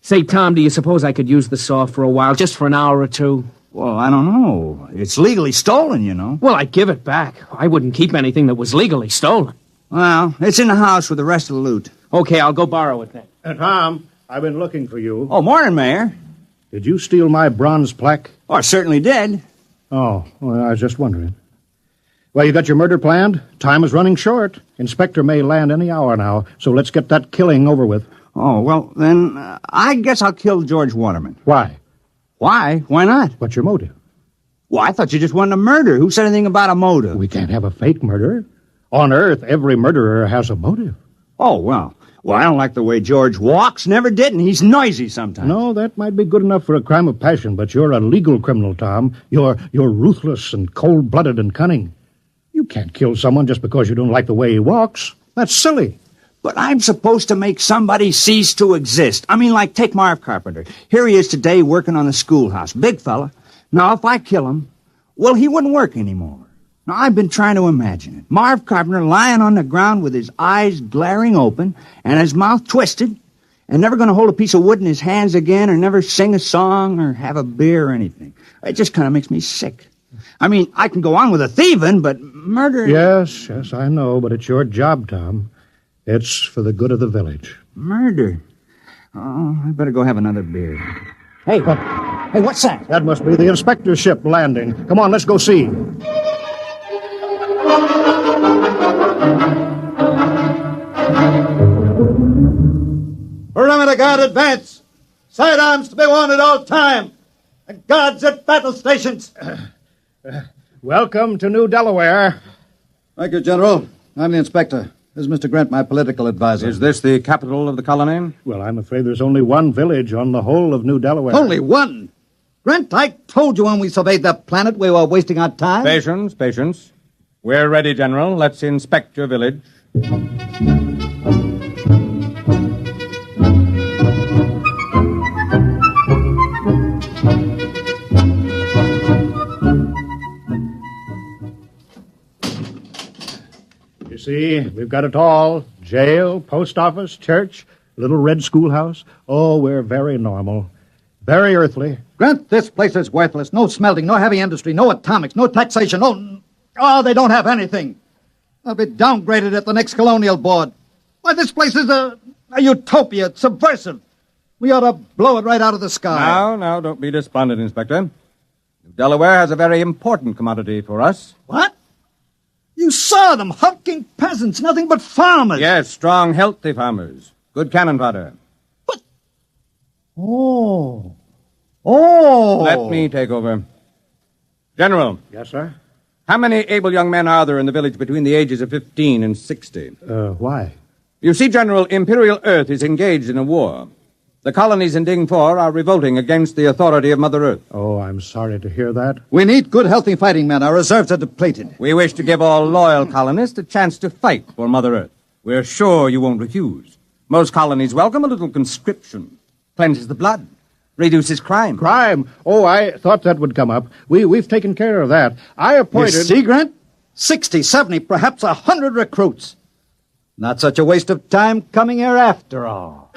Say, Tom, do you suppose I could use the saw for a while, just for an hour or two? Well, I don't know. It's legally stolen, you know. Well, I'd give it back. I wouldn't keep anything that was legally stolen. Well, it's in the house with the rest of the loot. Okay, I'll go borrow it then. Tom, I've been looking for you. Oh, morning, Mayor. Did you steal my bronze plaque? Oh, I certainly did. Oh, well, I was just wondering. Well, you got your murder planned? Time is running short. Inspector may land any hour now, so let's get that killing over with. Oh, well, then I guess I'll kill George Waterman. Why? Why? Why not? What's your motive? Well, I thought you just wanted a murder. Who said anything about a motive? We can't have a fake murder. On Earth, every murderer has a motive. Oh, well, I don't like the way George walks. Never did, and he's noisy sometimes. No, that might be good enough for a crime of passion, but you're a legal criminal, Tom. You're ruthless and cold-blooded and cunning. You can't kill someone just because you don't like the way he walks. That's silly. But I'm supposed to make somebody cease to exist. I mean, like, take Marv Carpenter. Here he is today working on the schoolhouse. Big fella. Now, if I kill him, well, he wouldn't work anymore. Now, I've been trying to imagine it. Marv Carpenter lying on the ground with his eyes glaring open and his mouth twisted and never going to hold a piece of wood in his hands again or never sing a song or have a beer or anything. It just kind of makes me sick. I mean, I can go on with the thieving, but murder... Yes, I know, but it's your job, Tom. It's for the good of the village. Murder? Oh, I better go have another beer. Hey, what's that? That must be the inspector's ship landing. Come on, let's go see. Perimeter guard advance. Sidearms to be worn at all time. And guards at battle stations. Welcome to New Delaware. Thank you, General. I'm the inspector. This is Mr. Grant, my political advisor. Is this the capital of the colony? Well, I'm afraid there's only one village on the whole of New Delaware. Only one? Grant, I told you when we surveyed that planet we were wasting our time. Patience. We're ready, General. Let's inspect your village. You see, we've got it all. Jail, post office, church, little red schoolhouse. Oh, we're very normal. Very earthly. Grant, this place is worthless. No smelting, no heavy industry, no atomics, no taxation, no... Oh, they don't have anything. They'll be downgraded at the next colonial board. Why, this place is a utopia. It's subversive. We ought to blow it right out of the sky. Now, don't be despondent, Inspector. Delaware has a very important commodity for us. What? You saw them, hulking peasants, nothing but farmers. Yes, strong, healthy farmers. Good cannon fodder. Oh. Let me take over. General. Yes, sir? How many able young men are there in the village between the ages of 15 and 60? Why? You see, General, Imperial Earth is engaged in a war. The colonies in Ding 4 are revolting against the authority of Mother Earth. Oh, I'm sorry to hear that. We need good, healthy fighting men. Our reserves are depleted. We wish to give all loyal colonists a chance to fight for Mother Earth. We're sure you won't refuse. Most colonies welcome a little conscription. Cleanses the blood. Reduces crime. Crime? Oh, I thought that would come up. We've taken care of that. I appointed... You see, Grant? 60, 70, perhaps 100 recruits. Not such a waste of time coming here after all.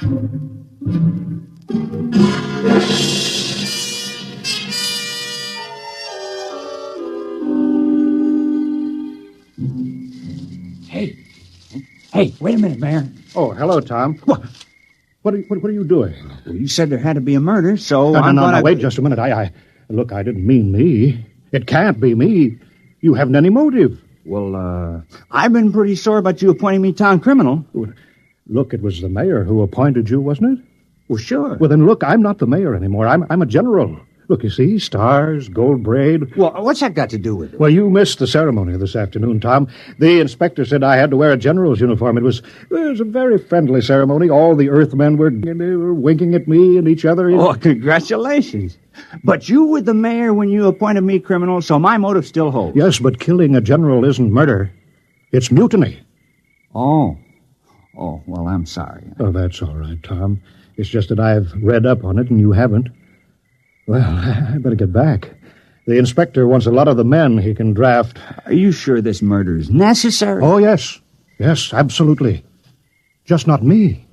Hey, wait a minute, Mayor. Oh, hello, Tom. What are you doing? Well, you said there had to be a murder, so No, wait just a minute. Look, I didn't mean me. It can't be me. You haven't any motive. Well, I've been pretty sore about you appointing me town criminal. Look, it was the mayor who appointed you, wasn't it? Well, sure. Well, then look, I'm not the mayor anymore. I'm a general. Look, you see, stars, gold braid. Well, what's that got to do with it? Well, you missed the ceremony this afternoon, Tom. The inspector said I had to wear a general's uniform. It was a very friendly ceremony. All the Earthmen were winking at me and each other. Oh, congratulations. But you were the mayor when you appointed me criminal, so my motive still holds. Yes, but killing a general isn't murder. It's mutiny. Oh, well, I'm sorry. Oh, that's all right, Tom. It's just that I've read up on it and you haven't. Well, I better get back. The inspector wants a lot of the men he can draft. Are you sure this murder is necessary? Oh, yes. Yes, absolutely. Just not me.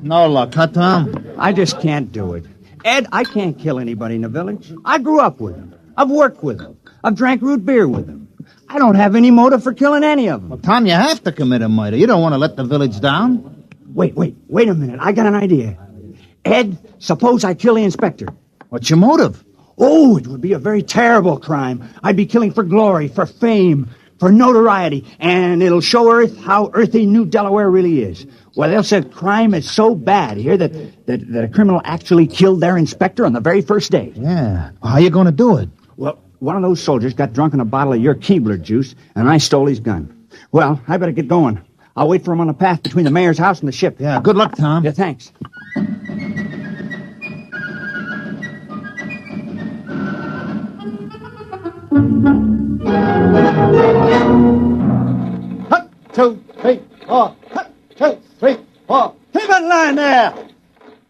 No luck, huh, Tom? I just can't do it. Ed, I can't kill anybody in the village. I grew up with them. I've worked with them. I've drank root beer with them. I don't have any motive for killing any of them. Well, Tom, you have to commit a murder. You don't want to let the village down. Wait a minute. I got an idea. Ed, suppose I kill the inspector. What's your motive? Oh, it would be a very terrible crime. I'd be killing for glory, for fame, for notoriety, and it'll show Earth how earthy New Delaware really is. Well, they'll say crime is so bad here that a criminal actually killed their inspector on the very first day. Yeah. Well, how you going to do it? Well, one of those soldiers got drunk on a bottle of your Keebler juice, and I stole his gun. Well, I better get going. I'll wait for him on the path between the mayor's house and the ship. Yeah, good luck, Tom. Yeah, thanks. Hut, 2, 3, 4. Hut, 2, 3, 4. Keep in line there.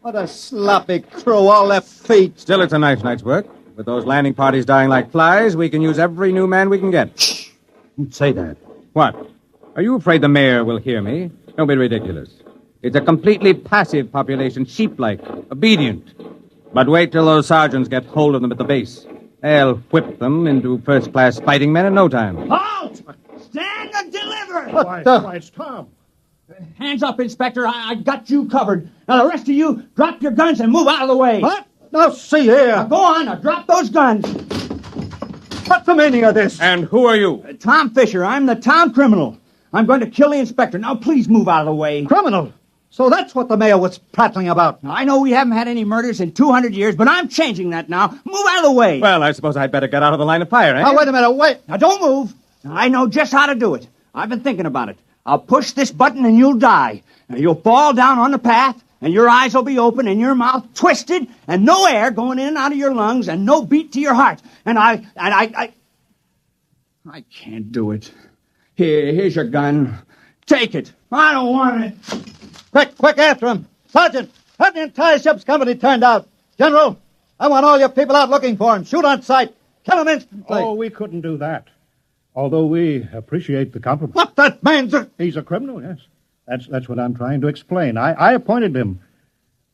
What a sloppy crew, all their feet. Still, it's a nice night's work. With those landing parties dying like flies, we can use every new man we can get. Shh! Don't say that. What? Are you afraid the mayor will hear me? Don't be ridiculous. It's a completely passive population, sheep-like, obedient. But wait till those sergeants get hold of them at the base. They'll whip them into first-class fighting men in no time. Halt! Stand and deliver! Why, it's Tom. Hands up, Inspector. I got you covered. Now, the rest of you, drop your guns and move out of the way. What? Now, see here. Now, go on. Now, drop those guns. What's the meaning of this? And who are you? Tom Fisher. I'm the town criminal. I'm going to kill the inspector. Now, please move out of the way. Criminal? So that's what the mayor was prattling about. Now, I know we haven't had any murders in 200 years, but I'm changing that now. Move out of the way. Well, I suppose I'd better get out of the line of fire, eh? Now, wait a minute, wait. Now, don't move. Now, I know just how to do it. I've been thinking about it. I'll push this button and you'll die. Now, you'll fall down on the path, and your eyes will be open and your mouth twisted, and no air going in and out of your lungs, and no beat to your heart. And I can't do it. Here's your gun. Take it. I don't want it. Quick after him. Sergeant, have the entire ship's company turned out. General, I want all your people out looking for him. Shoot on sight. Kill him instantly. Oh, we couldn't do that. Although we appreciate the compliment. What? That man's a... He's a criminal, yes. That's what I'm trying to explain. I appointed him.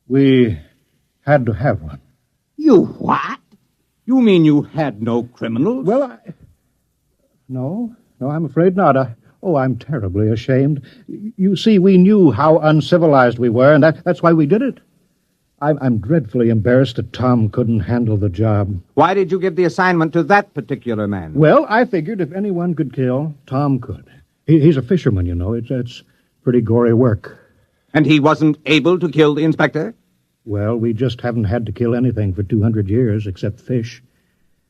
We had to have one. You what? You mean you had no criminals? Well, No, I'm afraid not. I'm terribly ashamed. You see, we knew how uncivilized we were, and that's why we did it. I'm dreadfully embarrassed that Tom couldn't handle the job. Why did you give the assignment to that particular man? Well, I figured if anyone could kill, Tom could. He's a fisherman, you know. It's pretty gory work. And he wasn't able to kill the inspector? Well, we just haven't had to kill anything for 200 years except fish.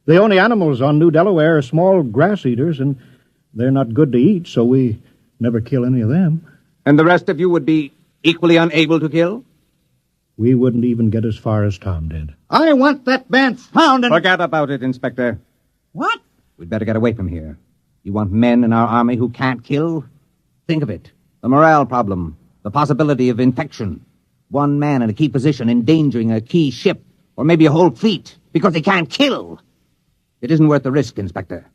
The only animals on New Delaware are small grass eaters, and they're not good to eat, so we never kill any of them. And the rest of you would be equally unable to kill? We wouldn't even get as far as Tom did. I want that man found and... Forget about it, Inspector. What? We'd better get away from here. You want men in our army who can't kill? Think of it. The morale problem. The possibility of infection. One man in a key position endangering a key ship, or maybe a whole fleet, because he can't kill. It isn't worth the risk, Inspector.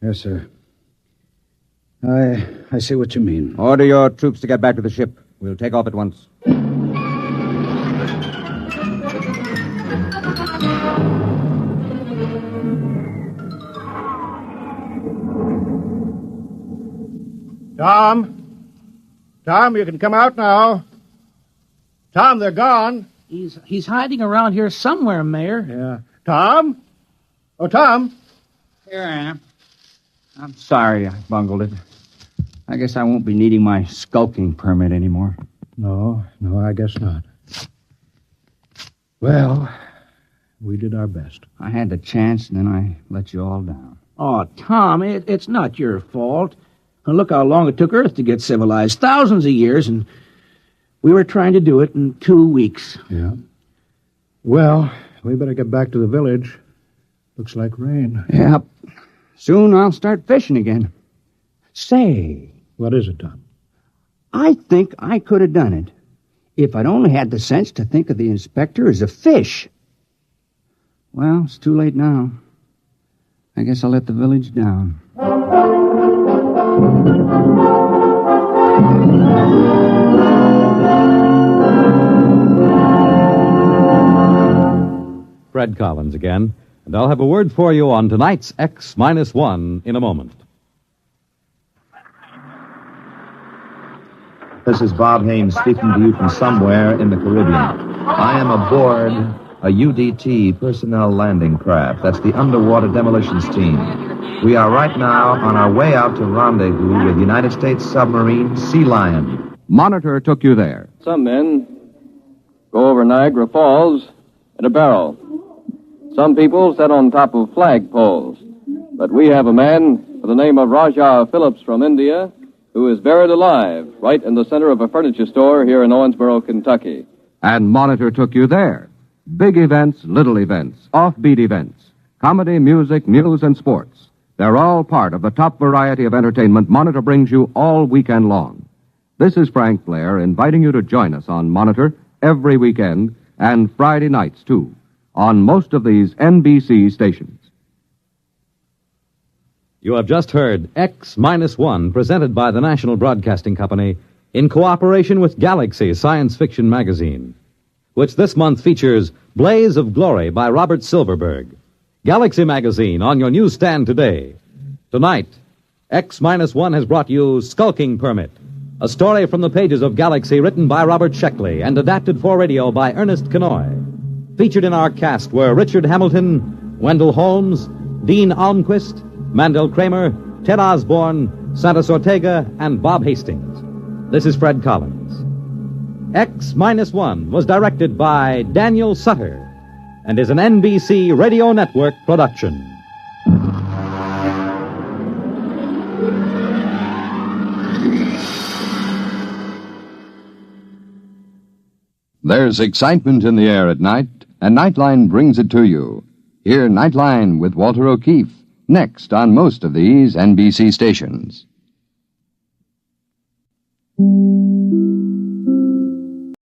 Yes, sir. I see what you mean. Order your troops to get back to the ship. We'll take off at once. Tom, you can come out now. Tom, they're gone. He's hiding around here somewhere, Mayor. Yeah. Tom? Oh, Tom. Here I am. I'm sorry I bungled it. I guess I won't be needing my skulking permit anymore. No, I guess not. Well, we did our best. I had the chance, and then I let you all down. Oh, Tom, it's not your fault. And look how long it took Earth to get civilized. Thousands of years, and we were trying to do it in 2 weeks. Yeah. Well, we better get back to the village. Looks like rain. Yep. Soon I'll start fishing again. Say. What is it, Tom? I think I could have done it if I'd only had the sense to think of the inspector as a fish. Well, it's too late now. I guess I'll let the village down. Fred Collins again, and I'll have a word for you on tonight's X-1 in a moment. This is Bob Haynes speaking to you from somewhere in the Caribbean. I am aboard a UDT personnel landing craft. That's the Underwater Demolitions Team. We are right now on our way out to rendezvous with United States submarine Sea Lion. Monitor took you there. Some men go over Niagara Falls in a barrel. Some people sit on top of flagpoles. But we have a man by the name of Rajah Phillips from India who is buried alive right in the center of a furniture store here in Owensboro, Kentucky. And Monitor took you there. Big events, little events, offbeat events, comedy, music, news, and sports. They're all part of the top variety of entertainment Monitor brings you all weekend long. This is Frank Blair inviting you to join us on Monitor every weekend and Friday nights, too, on most of these NBC stations. You have just heard X-1, presented by the National Broadcasting Company in cooperation with Galaxy Science Fiction Magazine, which this month features Blaze of Glory by Robert Silverberg. Galaxy Magazine on your newsstand today. Tonight, X-1 has brought you Skulking Permit, a story from the pages of Galaxy written by Robert Sheckley and adapted for radio by Ernest Kenoy. Featured in our cast were Richard Hamilton, Wendell Holmes, Dean Almquist, Mandel Kramer, Ted Osborne, Santos Ortega, and Bob Hastings. This is Fred Collins. X-1 was directed by Daniel Sutter and is an NBC Radio Network production. There's excitement in the air at night, and Nightline brings it to you. Hear Nightline with Walter O'Keefe, next on most of these NBC stations.